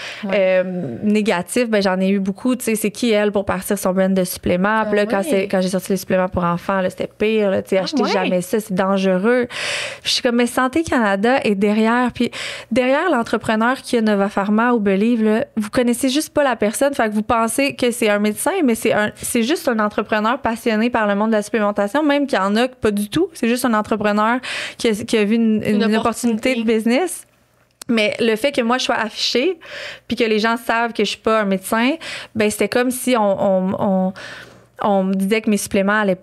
A: négatifs. Ben, j'en ai eu beaucoup. Tu sais, c'est qui elle pour partir son brand de suppléments? Puis là, quand j'ai sorti les suppléments pour enfants, là, c'était pire. Là, tu sais, achetez jamais ça, c'est dangereux. Puis je suis comme, mais Santé Canada est derrière. Puis derrière l'entrepreneur qui a Nova Pharma ou Believe, là, vous connaissez juste pas la personne. Fait que vous pensez que c'est un médecin, mais c'est juste un entrepreneur passionné par le monde de la supplémentation, même qu'il y en a pas du tout. C'est juste un entrepreneur qui a vu une opportunité de business. Mais le fait que moi, je sois affichée puis que les gens savent que je suis pas un médecin, ben c'était comme si on me disait que mes suppléments allaient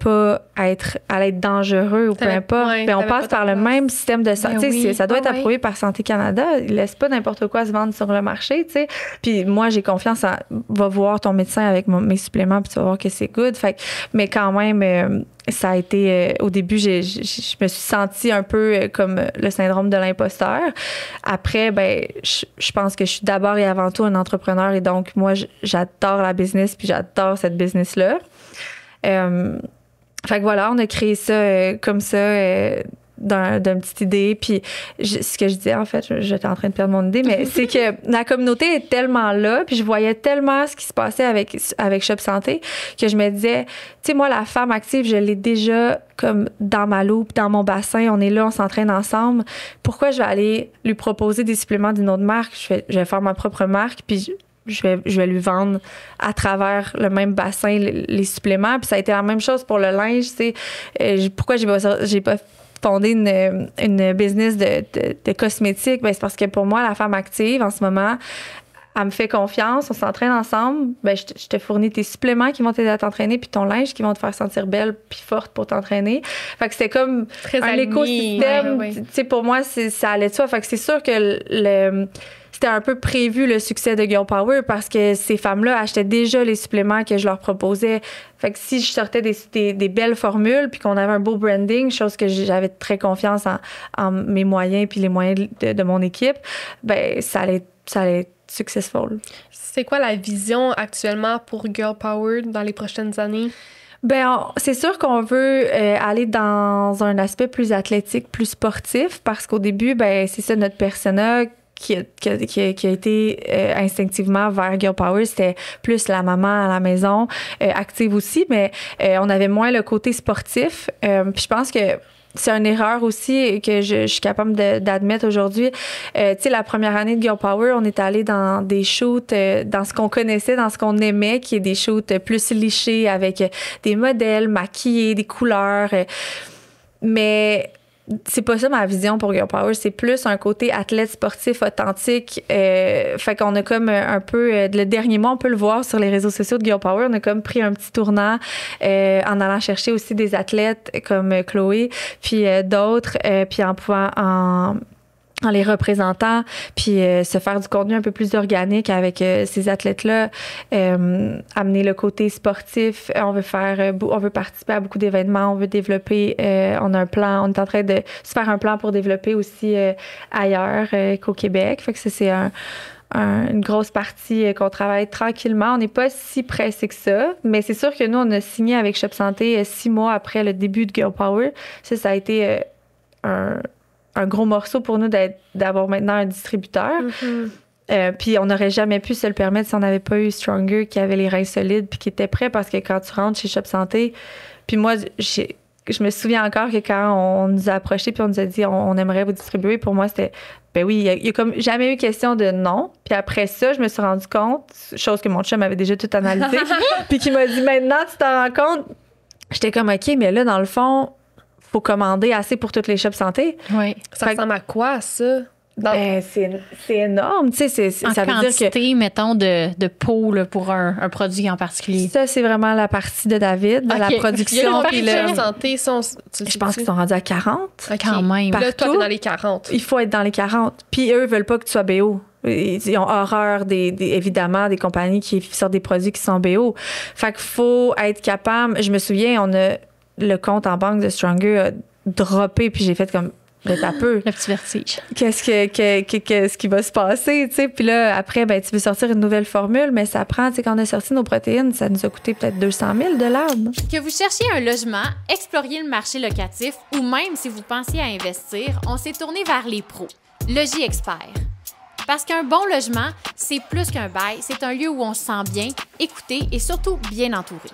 A: être dangereux ou peu importe. Ben, on passe par le même système de santé. Ça doit être approuvé par Santé Canada. Ils laissent pas n'importe quoi se vendre sur le marché, tu sais. Puis moi, j'ai confiance va voir ton médecin avec mes suppléments puis tu vas voir que c'est good. Fait mais quand même, ça a été au début, je me suis sentie un peu comme le syndrome de l'imposteur. Après, ben je pense que je suis d'abord et avant tout un entrepreneur et donc moi j'adore la business puis j'adore cette business là. Fait que voilà, on a créé ça comme ça d'une petite idée. Puis ce que je disais, en fait, j'étais en train de perdre mon idée, mais c'est que la communauté est tellement là, puis je voyais tellement ce qui se passait avec Shop Santé que je me disais, tu sais, moi, la femme active, je l'ai déjà comme dans ma loupe, dans mon bassin. On est là, on s'entraîne ensemble. Pourquoi je vais aller lui proposer des suppléments d'une autre marque? Je vais faire ma propre marque, puis je vais lui vendre à travers le même bassin les suppléments. Puis ça a été la même chose pour le linge. Tu sais, pourquoi j'ai pas fondé une business de cosmétiques? Ben, c'est parce que pour moi, la femme active, en ce moment, elle me fait confiance, on s'entraîne ensemble. Ben, je te fournis tes suppléments qui vont t'aider à t'entraîner, puis ton linge qui vont te faire sentir belle puis forte pour t'entraîner. Fait que c'est comme un écosystème. Tu sais, pour moi, ça allait de soi. Fait que c'est sûr que c'était un peu prévu le succès de Girl Power parce que ces femmes-là achetaient déjà les suppléments que je leur proposais. Fait que si je sortais des belles formules puis qu'on avait un beau branding, chose que j'avais très confiance en mes moyens puis les moyens de mon équipe, ben ça allait être successful.
C: C'est quoi la vision actuellement pour Girl Power dans les prochaines années?
A: Ben, c'est sûr qu'on veut aller dans un aspect plus athlétique, plus sportif, parce qu'au début, ben c'est ça notre persona qui a été instinctivement vers Girl Power, c'était plus la maman à la maison, active aussi, mais on avait moins le côté sportif. Puis je pense que c'est une erreur aussi que je suis capable d'admettre aujourd'hui. Tu sais, la première année de Girl Power, on est allé dans des shoots, dans ce qu'on connaissait, dans ce qu'on aimait, qui est des shoots plus lichés avec des modèles maquillés, des couleurs. Mais c'est pas ça ma vision pour Girl Power, c'est plus un côté athlète sportif authentique. Fait qu'on a comme un peu, le dernier mois, on peut le voir sur les réseaux sociaux de Girl Power, on a comme pris un petit tournant en allant chercher aussi des athlètes comme Chloé, puis d'autres, puis en les représentant, puis se faire du contenu un peu plus organique avec ces athlètes-là, amener le côté sportif. On veut participer à beaucoup d'événements, on veut développer, on a un plan, on est en train de se faire un plan pour développer aussi ailleurs qu'au Québec. Fait que ça, c'est une grosse partie qu'on travaille tranquillement. On n'est pas si pressé que ça, mais c'est sûr que nous, on a signé avec Shop Santé 6 mois après le début de Girl Power. Ça a été un gros morceau pour nous d'avoir maintenant un distributeur. Puis on n'aurait jamais pu se le permettre si on n'avait pas eu Stronger qui avait les reins solides puis qui était prêt, parce que quand tu rentres chez Shop Santé, puis moi, je me souviens encore que quand on nous a approchés puis on nous a dit on aimerait vous distribuer, pour moi, c'était ben oui, il y a comme jamais eu question de non. Puis après ça, je me suis rendu compte, chose que mon chum avait déjà tout analysé, puis qui m'a dit maintenant, tu t'en rends compte. J'étais comme OK, mais là, dans le fond, faut commander assez pour toutes les shops santé.
B: Oui.
C: Ça ressemble à quoi, ça?
A: Ben, c'est énorme. Tu sais, ça veut dire que.
B: Mettons, de pots là, pour un produit en particulier.
A: Ça, c'est vraiment la partie de David, de la production.
C: Puis le santé,
A: je pense qu'ils sont rendus à 40.
B: Okay. Quand même.
C: Là, toi, t'es dans les 40.
A: Il faut être dans les 40. Puis eux, veulent pas que tu sois BO. Ils ont horreur, évidemment, des compagnies qui sortent des produits qui sont BO. Fait qu'il faut être capable. Je me souviens, le compte en banque de Stronger a droppé, puis j'ai fait comme. Un peu.
B: Le petit vertige.
A: Qu'est-ce qui va se passer, tu sais? Puis là, après, ben, tu veux sortir une nouvelle formule, mais ça prend, tu sais, quand on a sorti nos protéines, ça nous a coûté peut-être 200 000 $.
D: Que vous cherchiez un logement, exploriez le marché locatif ou même si vous pensiez à investir, on s'est tourné vers les pros. Logis Expert. Parce qu'un bon logement, c'est plus qu'un bail, c'est un lieu où on se sent bien, écouté et surtout bien entouré.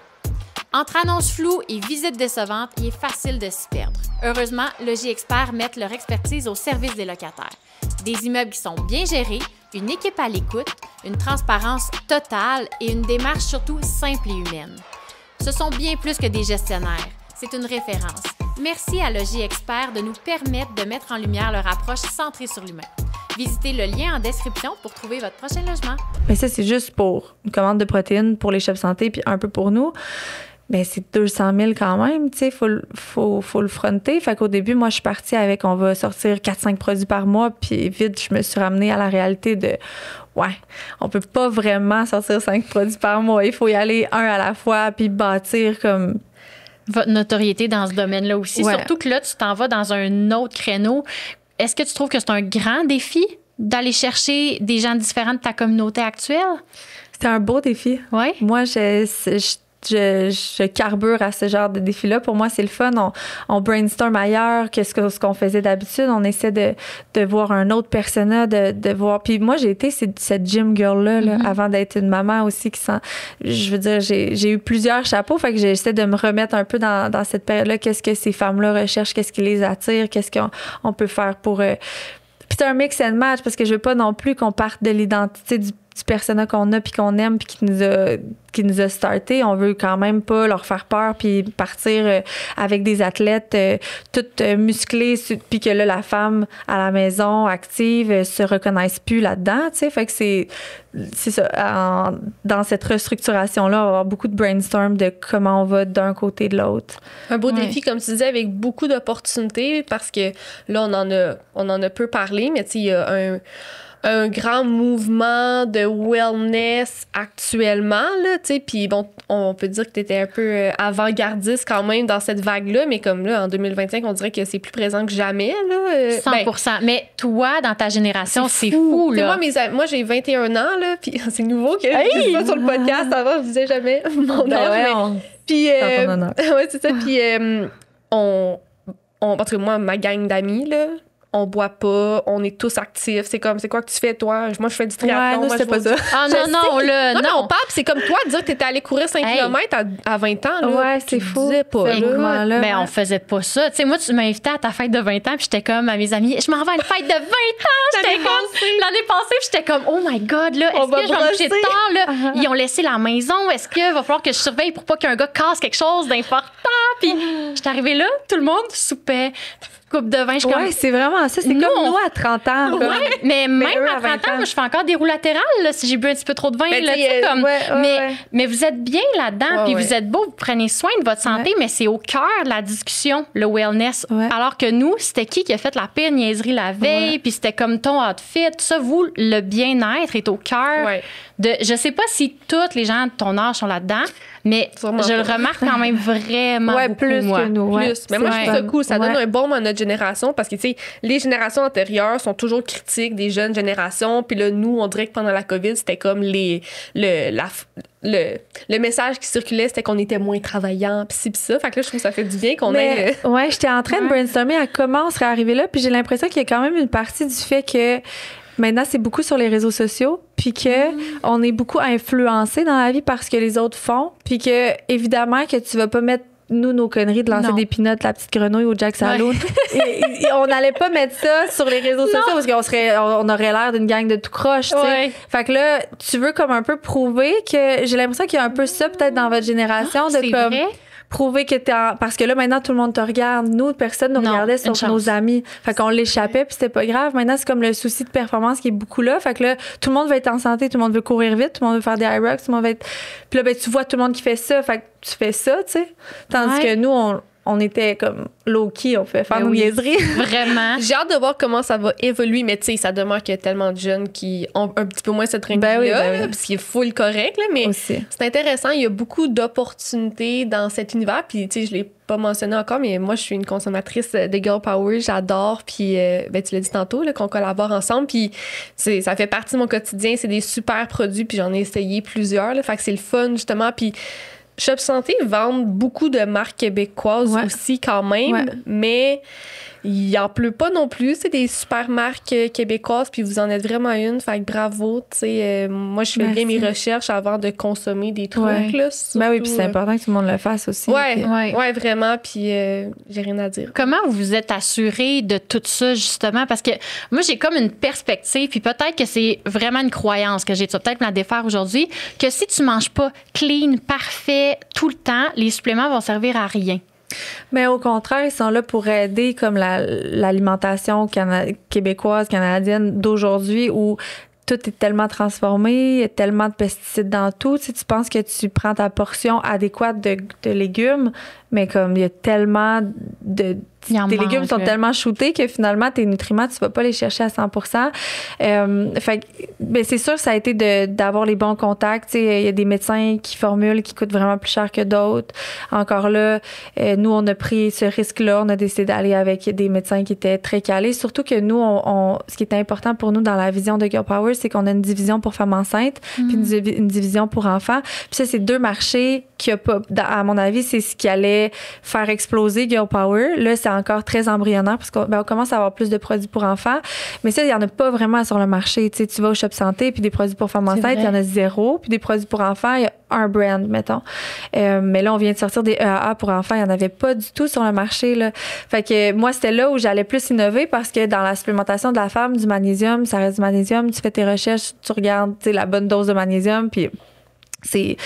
D: Entre annonces floues et visites décevantes, il est facile de s'y perdre. Heureusement, Logis Expert met leur expertise au service des locataires. Des immeubles qui sont bien gérés, une équipe à l'écoute, une transparence totale et une démarche surtout simple et humaine. Ce sont bien plus que des gestionnaires. C'est une référence. Merci à Logis Expert de nous permettre de mettre en lumière leur approche centrée sur l'humain. Visitez le lien en description pour trouver votre prochain logement.
A: Mais ça, c'est juste pour une commande de protéines pour les shops santé puis un peu pour nous. Mais c'est 200 000 quand même, tu sais, faut le fronter. Fait qu'au début, moi, je suis partie avec, on va sortir 4-5 produits par mois, puis vite, je me suis ramenée à la réalité de, on peut pas vraiment sortir 5 produits par mois. Il faut y aller un à la fois, puis bâtir comme...
B: Votre notoriété dans ce domaine-là aussi.
A: Ouais.
B: Surtout que là, tu t'en vas dans un autre créneau. Est-ce que tu trouves que c'est un grand défi d'aller chercher des gens différents de ta communauté actuelle?
A: C'était un beau défi.
B: Oui.
A: Moi, je carbure à ce genre de défi-là. Pour moi, c'est le fun. On brainstorm ailleurs que ce qu'on faisait d'habitude. On essaie de voir un autre persona, de voir. Puis moi, j'ai été cette gym girl-là là, avant d'être une maman aussi qui sent. Je veux dire, j'ai eu plusieurs chapeaux. Fait que j'essaie de me remettre un peu dans cette période-là. Qu'est-ce que ces femmes-là recherchent? Qu'est-ce qui les attire? Qu'est-ce qu'on peut faire pour. Puis c'est un mix and match parce que je veux pas non plus qu'on parte de l'identité du persona qu'on a puis qu'on aime puis qui nous a starté. On veut quand même pas leur faire peur puis partir avec des athlètes toutes musclées puis que là la femme à la maison active se reconnaisse plus là-dedans, tu sais. Fait que c'est ça. Dans cette restructuration là, on va avoir beaucoup de brainstorm de comment on va d'un côté et de l'autre.
C: Un beau défi, comme tu disais, avec beaucoup d'opportunités parce que là, on en a peu parlé, mais tu sais, il y a un grand mouvement de wellness actuellement, là, tu sais, puis bon, on peut dire que tu étais un peu avant-gardiste quand même dans cette vague-là, mais comme là, en 2025, on dirait que c'est plus présent que jamais, là.
B: 100%. Mais toi, dans ta génération, c'est fou, là.
C: Moi, j'ai 21 ans, là, puis c'est nouveau que je dis pas sur le podcast. Avant, je disais jamais mon âge, puis ouais, c'est ça, puis en tout cas, moi, ma gang d'amis, là, on boit pas, on est tous actifs. C'est comme, c'est quoi que tu fais, toi? Moi, je fais du triathlon.
A: Moi, c'est pas ça.
B: Ah non, là,
C: non. On parle, c'est comme toi, dire que t'étais allé courir 5 km à 20 ans, là.
A: Ouais, c'est fou.
C: Pas,
A: là.
B: Mais on faisait pas ça. Tu sais, moi, tu m'as invité à ta fête de 20 ans, puis j'étais comme à mes amis, je m'en vais à une fête de 20 ans. J'étais comme l'année passée, puis j'étais comme, oh my God, là, est-ce que je vais me coucher tard, là? Ils ont laissé la maison. Est-ce qu'il va falloir que je surveille pour pas qu'un gars casse quelque chose d'important? Puis j'étais arrivée là, tout le monde soupait. Coupe de vin, je suis comme...
A: c'est vraiment ça. C'est comme nous à 30 ans.
B: Ouais, mais même à 30 ans, moi, je fais encore des roues latérales là, si j'ai bu un petit peu trop de vin.
C: Ben,
B: là, comme... mais vous êtes bien là-dedans, puis vous êtes beau, vous prenez soin de votre santé, mais c'est au cœur de la discussion, le wellness. Alors que nous, c'était qui a fait la pire niaiserie la veille, puis c'était comme ton outfit. Tout ça, vous, le bien-être est au cœur de... Je sais pas si tous les gens de ton âge sont là-dedans, mais je le remarque quand même vraiment
A: Ouais,
C: beaucoup,
A: plus
C: moi.
A: que nous. Ouais.
C: Plus. Mais moi, je trouve ça cool. Ça donne un baume à notre génération parce que, tu sais, les générations antérieures sont toujours critiques des jeunes générations. Puis là, nous, on dirait que pendant la COVID, c'était comme le message qui circulait, c'était qu'on était moins travaillants, pis ci, pis ça. Fait que là, je trouve que ça fait du bien qu'on ait...
A: Ouais, j'étais en train de brainstormer à comment on serait arrivé là, puis j'ai l'impression qu'il y a quand même une partie du fait que maintenant, c'est beaucoup sur les réseaux sociaux, puis que on est beaucoup influencé dans la vie par ce que les autres font, puis que, évidemment, que tu vas pas mettre nos conneries de lancer des pinottes, la petite grenouille au Jack Saloon. Et on n'allait pas mettre ça sur les réseaux sociaux parce qu'on aurait l'air d'une gang de tout croche, tu sais. Fait que là, tu veux comme un peu prouver que j'ai l'impression qu'il y a un peu ça peut-être dans votre génération de comme
B: vrai?
A: Prouver que parce que là maintenant tout le monde te regarde, nous personne nous regardait sauf nos amis, fait qu'on l'échappait puis c'était pas grave. Maintenant c'est comme le souci de performance qui est beaucoup là, fait que là tout le monde veut être en santé, tout le monde veut courir vite, tout le monde veut faire des high rocks, tout le monde veut être, puis là ben tu vois tout le monde qui fait ça, fait que tu fais ça, tu sais, tandis que nous on était comme low-key, on fait faire nos niaiseries.
B: Vraiment.
C: J'ai hâte de voir comment ça va évoluer, mais tu sais, ça demeure qu'il y a tellement de jeunes qui ont un petit peu moins cette train-là, parce qu'il est full correct, là, mais c'est intéressant. Il y a beaucoup d'opportunités dans cet univers, puis tu sais, je l'ai pas mentionné encore, mais moi, je suis une consommatrice de Girl Power, j'adore, puis ben, tu l'as dit tantôt, là, qu'on collabore ensemble, puis ça fait partie de mon quotidien, c'est des super produits, puis j'en ai essayé plusieurs, là, fait que c'est le fun, justement, puis Shop Santé vendent beaucoup de marques québécoises aussi quand même, mais il en pleut pas non plus. C'est des super marques québécoises, puis vous en êtes vraiment une. Fait que bravo. Moi, je fais bien mes recherches avant de consommer des trucs. Là, surtout,
A: ben oui, puis c'est important que tout le monde le fasse aussi.
C: Ouais, vraiment. Puis j'ai rien à dire.
B: Comment vous vous êtes assuré de tout ça, justement? Parce que moi, j'ai comme une perspective, puis peut-être que c'est vraiment une croyance que j'ai. Tu vas peut-être me la défaire aujourd'hui, que si tu manges pas clean, parfait, tout le temps, les suppléments vont servir à rien.
A: Mais au contraire, ils sont là pour aider comme l'alimentation québécoise, canadienne d'aujourd'hui où tout est tellement transformé, il y a tellement de pesticides dans tout. Si tu penses que tu prends ta portion adéquate de légumes, mais comme il y a tellement tes légumes sont tellement shootés que finalement, tes nutriments, tu vas pas les chercher à 100%. Fait ben c'est sûr, ça a été d'avoir les bons contacts. Il y a des médecins qui formulent qui coûtent vraiment plus cher que d'autres. Encore là, nous, on a pris ce risque-là. On a décidé d'aller avec des médecins qui étaient très calés. Surtout que nous, ce qui est important pour nous dans la vision de Girl Power, c'est qu'on a une division pour femmes enceintes puis une division pour enfants. Puis ça, c'est deux marchés qui a pas, à mon avis, c'est ce qui allait faire exploser Girl Power. Là, c'est encore très embryonnaire parce qu'on commence à avoir plus de produits pour enfants. Mais ça, il n'y en a pas vraiment sur le marché. Tu sais, tu vas au Shop Santé, puis des produits pour femmes enceintes, il y en a 0. Puis des produits pour enfants, il y a un brand, mettons. Mais là, on vient de sortir des EAA pour enfants. Il n'y en avait pas du tout sur le marché. Là. Fait que moi, c'était là où j'allais plus innover parce que dans la supplémentation de la femme, du magnésium, ça reste du magnésium. Tu fais tes recherches, tu regardes la bonne dose de magnésium, puis c'est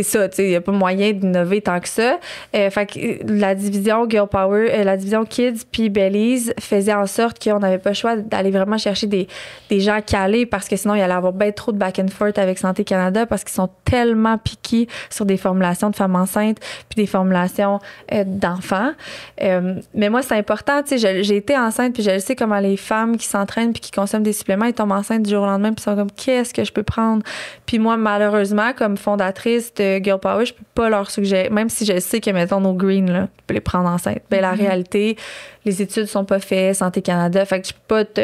A: ça, tu sais, il n'y a pas moyen d'innover tant que ça. Fait que la division Girl Power, la division Kids puis Bellies faisait en sorte qu'on n'avait pas le choix d'aller vraiment chercher des gens calés parce que sinon il y allait avoir bien trop de back and forth avec Santé Canada parce qu'ils sont tellement piqués sur des formulations de femmes enceintes puis des formulations d'enfants. Mais moi, c'est important, tu sais, j'ai été enceinte puis je sais comment les femmes qui s'entraînent puis qui consomment des suppléments, ils tombent enceintes du jour au lendemain puis sont comme, qu'est-ce que je peux prendre? Puis moi, malheureusement, comme fondatrice de Girl Power, je peux pas leur suggérer, même si je sais que, mettons, nos greens, là, tu peux les prendre enceintes. Ben, la réalité, les études sont pas faites, Santé Canada, fait que je peux pas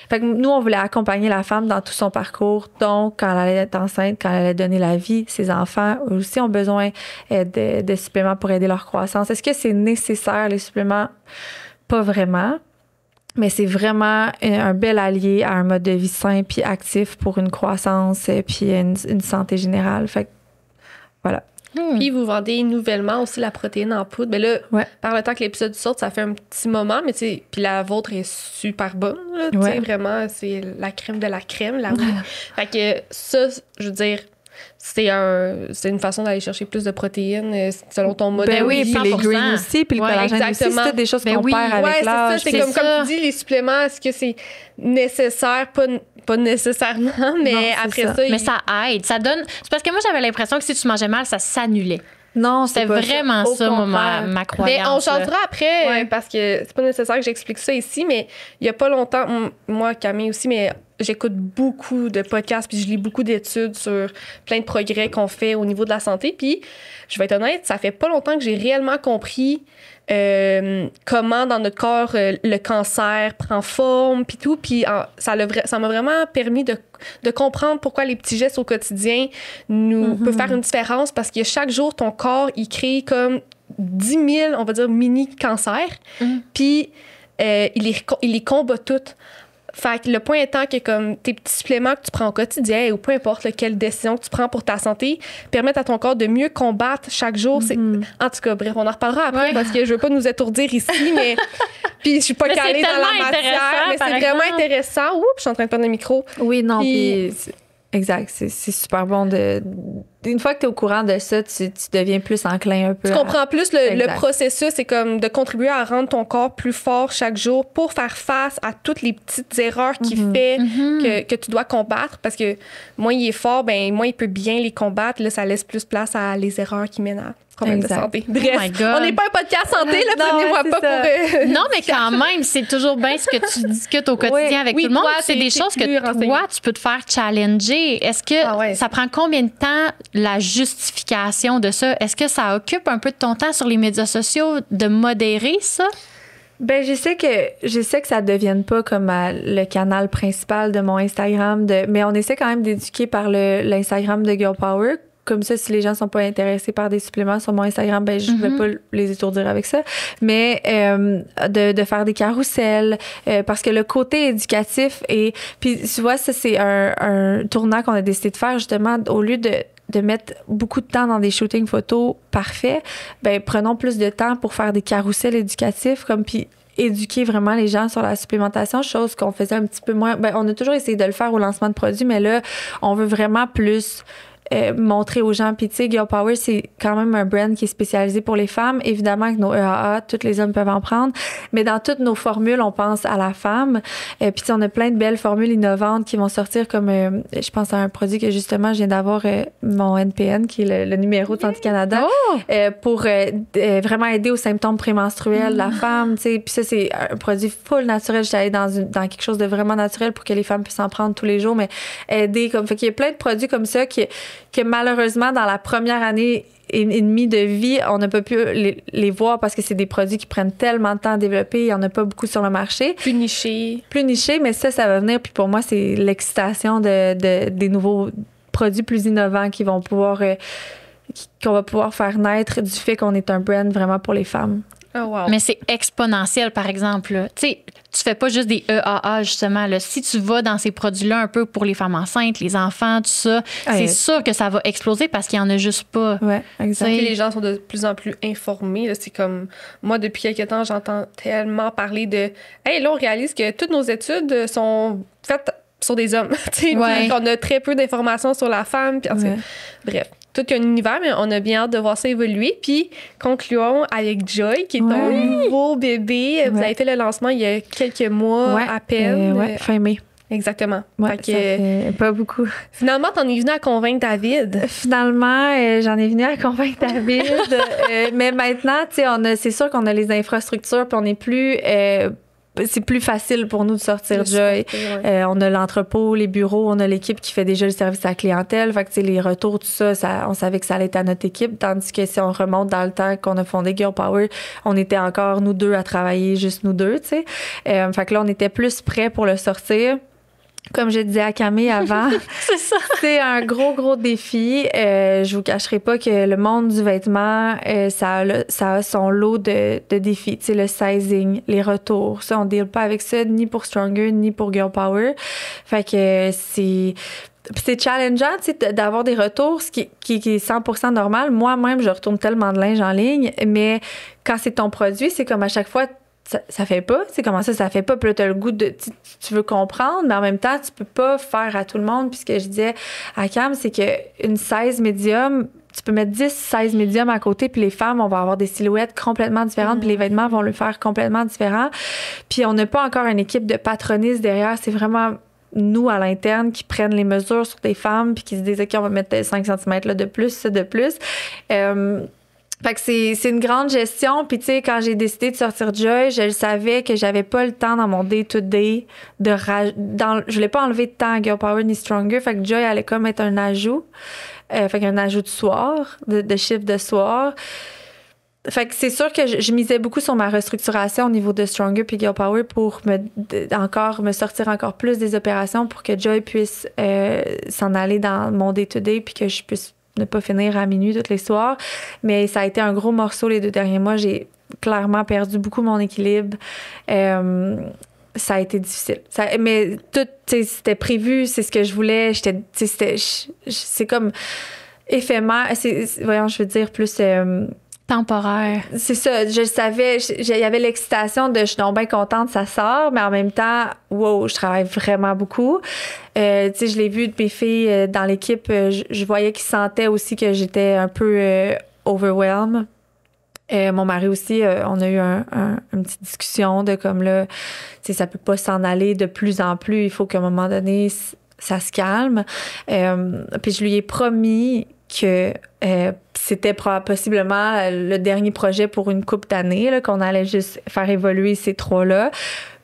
A: Fait que nous, on voulait accompagner la femme dans tout son parcours. Donc, quand elle allait être enceinte, quand elle allait donner la vie, ses enfants aussi ont besoin de suppléments pour aider leur croissance. Est-ce que c'est nécessaire, les suppléments? Pas vraiment. Mais c'est vraiment un bel allié à un mode de vie sain puis actif pour une croissance puis une santé générale. Fait que, voilà.
C: Puis vous vendez nouvellement aussi la protéine en poudre. Mais là, par le temps que l'épisode sorte, ça fait un petit moment, mais tu sais, puis la vôtre est super bonne. Tu sais, vraiment, c'est la crème de la crème. Fait que ça, je veux dire, c'est une façon d'aller chercher plus de protéines selon ton mode de vie.
A: Oui, puis les greens aussi, puis le collagène aussi, c'est toutes des choses qu'on perd avec l'âge.
C: C'est comme tu dis, les suppléments, est-ce que c'est nécessaire? Pas nécessairement, mais non, après ça...
B: Mais ça aide, ça donne... C'est parce que moi, j'avais l'impression que si tu mangeais mal, ça s'annulait.
A: Non,
B: c'est vraiment ça, ma croyance.
C: Mais on changera après, parce que c'est pas nécessaire que j'explique ça ici, mais il y a pas longtemps, moi, Camille aussi, mais j'écoute beaucoup de podcasts puis je lis beaucoup d'études sur plein de progrès qu'on fait au niveau de la santé. Puis, je vais être honnête, ça fait pas longtemps que j'ai réellement compris comment dans notre corps le cancer prend forme puis tout. Puis ça m'a vraiment permis de comprendre pourquoi les petits gestes au quotidien peuvent faire une différence, parce que chaque jour, ton corps, il crée comme 10 000, on va dire, mini-cancers. Puis il les combat toutes. Fait que le point étant que comme tes petits suppléments que tu prends au quotidien ou peu importe quelle décision que tu prends pour ta santé permettent à ton corps de mieux combattre chaque jour. En tout cas, bref, on en reparlera après parce que je veux pas nous étourdir ici, mais puis je suis pas calée dans la matière, mais c'est vraiment intéressant. Oups, je suis en train de prendre le micro.
A: Oui, non, puis exact, c'est super bon une fois que tu es au courant de ça, tu deviens plus enclin un peu.
C: Tu comprends plus le processus, c'est comme de contribuer à rendre ton corps plus fort chaque jour pour faire face à toutes les petites erreurs qu'il fait que tu dois combattre, parce que moins il est fort, ben moins il peut bien les combattre. Là, ça laisse plus place à les erreurs qui mènent à problèmes de santé. Bref, on n'est pas un podcast santé, là, prenez-moi pas pour...
B: Non, mais quand même, c'est toujours bien ce que tu discutes au quotidien avec tout le monde.
C: Toi,
B: c'est des choses que toi, tu peux te faire challenger. Est-ce que ça prend combien de temps, la justification de ça? Est-ce que ça occupe un peu de ton temps sur les médias sociaux de modérer ça?
A: Ben, je sais que ça devienne pas comme le canal principal de mon Instagram, mais on essaie quand même d'éduquer par l'Instagram de Girl Power. Comme ça, si les gens sont pas intéressés par des suppléments sur mon Instagram, ben je vais pas les étourdir avec ça. Mais de faire des carousels, parce que le côté éducatif puis tu vois, ça c'est un tournant qu'on a décidé de faire justement, au lieu de mettre beaucoup de temps dans des shootings photos parfaits, ben prenons plus de temps pour faire des carousels éducatifs, puis éduquer vraiment les gens sur la supplémentation, chose qu'on faisait un petit peu moins. Ben on a toujours essayé de le faire au lancement de produits, mais là, on veut vraiment plus montrer aux gens. Puis tu sais, Girl Power, c'est quand même un brand qui est spécialisé pour les femmes. Évidemment que nos EAA, tous les hommes peuvent en prendre, mais dans toutes nos formules, on pense à la femme. Puis tu sais, on a plein de belles formules innovantes qui vont sortir, comme je pense à un produit que justement je viens d'avoir, mon NPN, qui est le numéro de Santé Canada, pour vraiment aider aux symptômes prémenstruels de la femme. Tu sais, puis ça, c'est un produit full naturel. J'étais allée dans quelque chose de vraiment naturel pour que les femmes puissent en prendre tous les jours, mais aider comme... Fait qu'il y a plein de produits comme ça que malheureusement, dans la première année et demie de vie, on n'a pas pu les voir parce que c'est des produits qui prennent tellement de temps à développer. Il n'y en a pas beaucoup sur le marché.
C: Plus niché,
A: mais ça va venir. Puis pour moi, c'est l'excitation des nouveaux produits plus innovants qui vont pouvoir... qu'on va pouvoir faire naître du fait qu'on est un brand vraiment pour les femmes.
C: Oh wow.
B: Mais c'est exponentiel, par exemple. Tu sais, tu fais pas juste des EAA, justement. Là. Si tu vas dans ces produits-là un peu pour les femmes enceintes, les enfants, tout ça, c'est sûr que ça va exploser parce qu'il y en a juste pas.
A: Ouais, exactement.
C: Les gens sont de plus en plus informés. Là. C'est comme... Moi, depuis quelques temps, j'entends tellement parler de... Hey, là, on réalise que toutes nos études sont faites sur des hommes. On a très peu d'informations sur la femme. Puis, bref. Tout un univers, mais on a bien hâte de voir ça évoluer. Puis, concluons avec Joy, qui est ton nouveau bébé. Vous avez fait le lancement il y a quelques mois à peine.
A: Fin mai.
C: Exactement.
A: Ouais, ça fait pas beaucoup.
C: Finalement, t'en es venu à convaincre David.
A: Finalement, j'en ai venu à convaincre David. Mais maintenant, tu sais, c'est sûr qu'on a les infrastructures, puis on n'est plus... c'est plus facile pour nous de sortir Joy. On a l'entrepôt, les bureaux, on a l'équipe qui fait déjà le service à la clientèle. Fait que, les retours, tout ça, on savait que ça allait être à notre équipe. Tandis que si on remonte dans le temps qu'on a fondé Girl Power, on était encore nous deux à travailler, juste nous deux, tu sais. Fait que là, on était plus prêts pour le sortir. Comme je disais à Camille avant,
B: c'est ça.
A: C'est un gros défi. Je vous cacherai pas que le monde du vêtement, ça a son lot de défis. Tu sais, le sizing, les retours, ça, on ne deal pas avec ça, ni pour Stronger, ni pour Girl Power. Fait que c'est challengeant, tu sais, d'avoir des retours, ce qui est 100% normal. Moi-même, je retourne tellement de linge en ligne, mais quand c'est ton produit, c'est comme à chaque fois, ça fait pas. C'est comment ça fait pas. Puis là, t'as le goût de... Tu veux comprendre, mais en même temps, tu peux pas faire à tout le monde. Puis ce que je disais à Cam, c'est qu'une size médium, tu peux mettre 10 size médium à côté, puis les femmes, on va avoir des silhouettes complètement différentes, puis les vêtements vont le faire complètement différent. Puis on n'a pas encore une équipe de patronistes derrière. C'est vraiment nous, à l'interne, qui prennent les mesures sur des femmes, puis qui se disent, OK, on va mettre 5 cm là, de plus, ça de plus. Fait que c'est une grande gestion. Puis, tu sais, quand j'ai décidé de sortir Joy, je le savais que j'avais pas le temps dans mon day-to-day je voulais pas enlever de temps à Girl Power ni Stronger. Fait que Joy allait comme être un ajout. Fait qu'un ajout de soir, de chiffre de soir. Fait que c'est sûr que je misais beaucoup sur ma restructuration au niveau de Stronger puis Girl Power pour me sortir encore plus des opérations pour que Joy puisse s'en aller dans mon day-to-day puis que je puisse ne pas finir à minuit tous les soirs. Mais ça a été un gros morceau les 2 derniers mois. J'ai clairement perdu beaucoup mon équilibre. Ça a été difficile. Mais tout, c'était prévu, c'est ce que je voulais. C'est comme éphémère. Voyons, je veux dire plus...
B: temporaire.
A: C'est ça, je le savais. Il y avait l'excitation de je suis donc bien contente, ça sort, mais en même temps, wow, je travaille vraiment beaucoup. Tu sais, je l'ai vu de mes filles dans l'équipe, je voyais qu'ils sentaient aussi que j'étais un peu overwhelmed. Mon mari aussi, on a eu une petite discussion de comme là, tu sais, ça peut pas s'en aller de plus en plus. Il faut qu'à un moment donné, ça se calme. Puis je lui ai promis que c'était possiblement le dernier projet pour une couple d'années, là, qu'on allait juste faire évoluer ces 3-là.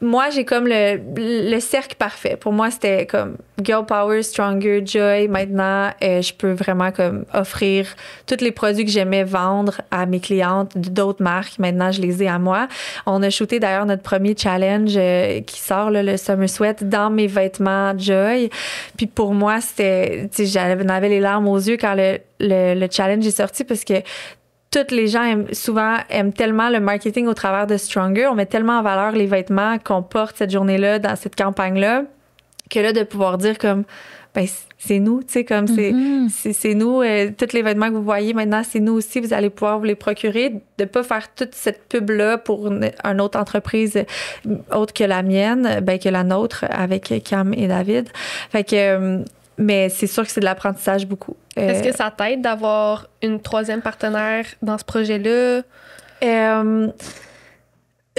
A: Moi, j'ai comme le cercle parfait. Pour moi, c'était comme Girl Power, Stronger, Joy. Maintenant, je peux vraiment comme offrir tous les produits que j'aimais vendre à mes clientes d'autres marques. Maintenant, je les ai à moi. On a shooté d'ailleurs notre premier challenge qui sort, là, le Summer Sweat, dans mes vêtements Joy. Puis pour moi, c'était, tu sais, j'avais les larmes aux yeux quand le challenge est sorti parce que toutes les gens aiment tellement le marketing au travers de Stronger. On met tellement en valeur les vêtements qu'on porte cette journée-là, dans cette campagne-là, que là, de pouvoir dire comme, ben, c'est nous, tu sais, comme c'est nous. Tous les vêtements que vous voyez maintenant, c'est nous aussi. Vous allez pouvoir vous les procurer. De pas faire toute cette pub-là pour une autre entreprise autre que la mienne, ben, que la nôtre, avec Cam et David. Fait que... mais c'est sûr que c'est de l'apprentissage beaucoup.
C: Est-ce que ça t'aide d'avoir une 3e partenaire dans ce projet-là?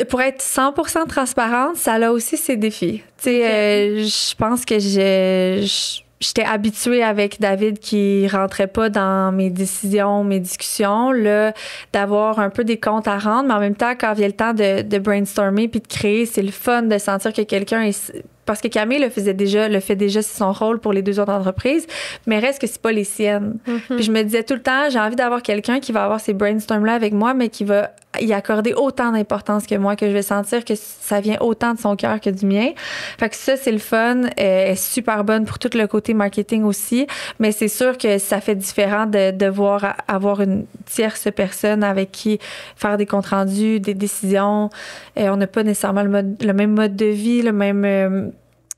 A: Pour être 100% transparente, ça a aussi ses défis. Tu sais, je pense que j'étais habituée avec David qui rentrait pas dans mes décisions, mes discussions, là, d'avoir un peu des comptes à rendre, mais en même temps, quand vient le temps de brainstormer puis de créer, c'est le fun de sentir que quelqu'un est... Parce que Camille le fait déjà, c'est son rôle pour les 2 autres entreprises, mais reste que c'est pas les siennes. Puis je me disais tout le temps, j'ai envie d'avoir quelqu'un qui va avoir ces brainstorms-là avec moi, mais qui va y accorder autant d'importance que moi, que je vais sentir que ça vient autant de son cœur que du mien. Fait que ça, c'est le fun. Elle est super bonne pour tout le côté marketing aussi, mais c'est sûr que ça fait différent de devoir avoir une tierce personne avec qui faire des comptes rendus, des décisions. On n'a pas nécessairement le même mode de vie, le même...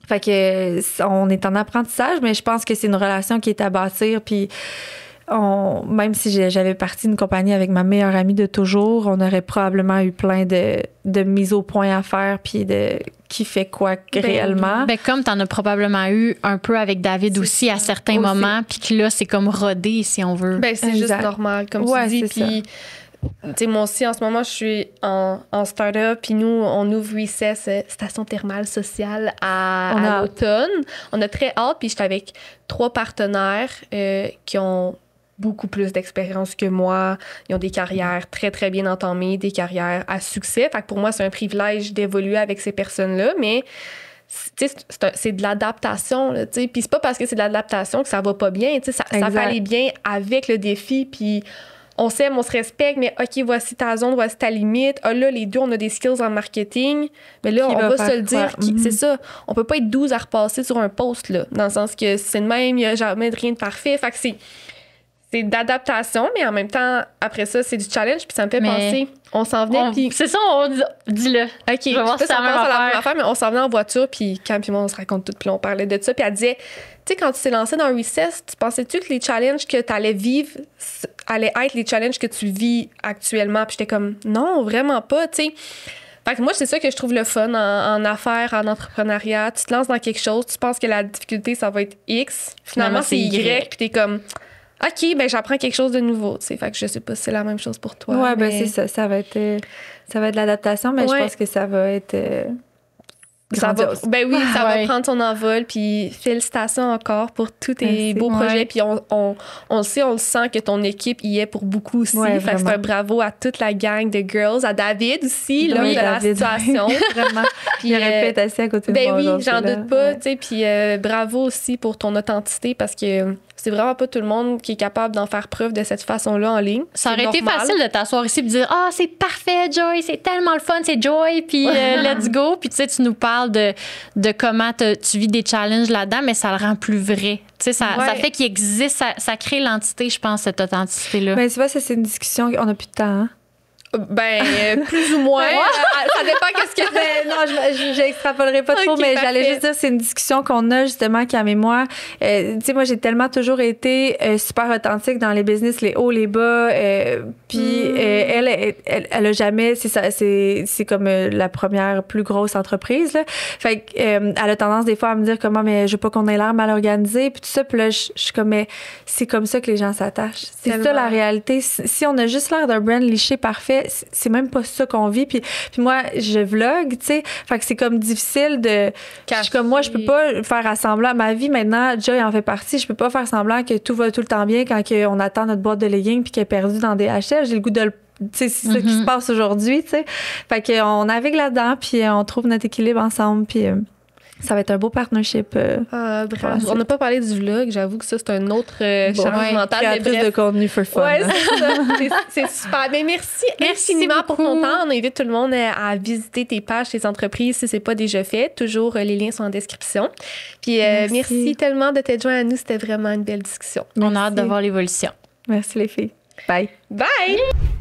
A: Fait que on est en apprentissage, mais je pense que c'est une relation qui est à bâtir. Puis même si j'avais parti une compagnie avec ma meilleure amie de toujours, on aurait probablement eu plein de mises au point à faire, puis de qui fait quoi réellement.
B: Ben comme t'en as probablement eu un peu avec David aussi à certains moments, puis que là, c'est comme rodé, si on veut.
C: Ben c'est juste normal, comme tu dis. Puis tu sais, moi aussi, en ce moment, je suis en start-up, puis nous, on ouvre Recess, station thermale sociale à l'automne. On a très hâte, puis j'étais avec 3 partenaires qui ont beaucoup plus d'expérience que moi. Ils ont des carrières très, très bien entamées, des carrières à succès. Fait que pour moi, c'est un privilège d'évoluer avec ces personnes-là, mais c'est de l'adaptation. Puis c'est pas parce que c'est de l'adaptation que ça va pas bien. Ça peut aller bien avec le défi, puis... On s'aime, on se respecte, mais OK, voici ta zone, voici ta limite. Ah là, les deux, on a des skills en marketing. Mais là, on va se le dire. C'est ça. On peut pas être 12 à repasser sur un post, là. Dans le sens que c'est le même, il n'y a jamais rien de parfait. Fait que c'est d'adaptation, mais en même temps, après ça, c'est du challenge. Puis ça me fait penser, on s'en venait. Puis
B: c'est ça, dis-le.
C: OK, je vais voir si ça passe à la même affaire, mais on s'en venait en voiture, puis Cam et moi, on se raconte tout, puis on parlait de ça. Puis elle disait, tu sais, quand tu t'es lancée dans Recess, tu pensais-tu que les challenges que tu allais vivre allaient être les challenges que tu vis actuellement? Puis j'étais comme, non, vraiment pas, tu sais. Fait que moi, c'est ça que je trouve le fun en affaires, en entrepreneuriat. Tu te lances dans quelque chose, tu penses que la difficulté, ça va être X. Finalement, c'est Y, puis t'es comme... OK, ben j'apprends quelque chose de nouveau, tu sais. Fait que je sais pas si c'est la même chose pour toi.
A: Ouais, mais... ben c'est ça. Ça va être de l'adaptation, mais je pense que ça va être... grandiose.
C: Ben oui, ça va
B: Ouais.
C: prendre son envol. Puis félicitations encore pour tous tes
A: Merci.
C: beaux projets.
B: Ouais.
C: Puis on le sait, on le sent que ton équipe y est pour beaucoup aussi.
A: Ouais,
C: Fait que c'est
A: vraiment.
C: un bravo à toute la gang de girls, à David aussi, l'homme
A: Oui,
C: de la
A: David.
C: situation.
A: Vraiment.
C: Puis,
A: Il aurait pu être assis à côté de
C: ben
A: moi
C: oui,
A: aujourd'hui,
C: j'en
A: là.
C: doute pas.
A: Ouais.
C: Tu sais, puis bravo aussi pour ton authenticité parce que c'est vraiment pas tout le monde qui est capable d'en faire preuve de cette façon-là en ligne.
B: Ça aurait
C: C'est
B: été
C: normal.
B: facile de t'asseoir ici et de dire ah c'est parfait Joy, c'est tellement le fun, c'est Joy, puis let's go. Puis tu sais, tu nous parles de comment tu vis des challenges là-dedans, mais ça le rend plus vrai. Tu sais, ça
C: Ouais.
B: fait qu'il existe, ça crée l'entité, je pense, cette authenticité-là.
A: Mais tu vois, ça, c'est une discussion. On n'a plus de temps. Hein?
C: Ben, plus ou moins. Ça dépend qu'est-ce que
A: Mais non, je n'extrapolerai pas trop,
C: Ok,
A: mais
C: parfait.
A: j'allais juste dire, c'est une discussion qu'on a justement, Cam et moi. Tu sais, moi, j'ai tellement toujours été super authentique dans les business, les hauts, les bas. Puis elle a jamais, c'est comme la première plus grosse entreprise. Là. Fait que, elle a tendance des fois à me dire comment, mais je veux pas qu'on ait l'air mal organisé. Puis tout ça, puis là, je suis comme, mais c'est comme ça que les gens s'attachent. C'est ça
C: Tellement.
A: la réalité. Si on a juste l'air d'un brand liché parfait, c'est même pas ça qu'on vit. Puis moi, je vlog, tu sais. Fait que c'est comme difficile de. Je suis comme moi, je peux pas faire semblant. Ma vie maintenant, Joy en fait partie. Je peux pas faire semblant que tout va tout le temps bien quand on attend notre boîte de leggings puis qu'elle est perdue dans des HL. J'ai le goût de le. Tu sais, c'est ça qui se passe aujourd'hui, tu sais. Fait qu'on navigue là-dedans puis on trouve notre équilibre ensemble puis. Ça va être un beau partnership.
C: Ah, bravo.
A: Voilà,
C: On n'a pas parlé du vlog. J'avoue que ça, c'est un autre
A: Bon,
C: charge mentale. Mais
A: créatrice
C: bref.
A: de contenu for fun.
C: Ouais,
A: hein.
C: c'est ça. C'est super. Mais merci infiniment pour ton temps. On invite tout le monde à visiter tes pages, tes entreprises si c'est pas déjà fait. Toujours, les liens sont en description. Puis merci tellement de t'être joint à nous. C'était vraiment une belle discussion.
B: On a hâte de voir l'évolution.
A: Merci les filles. Bye.
C: Bye!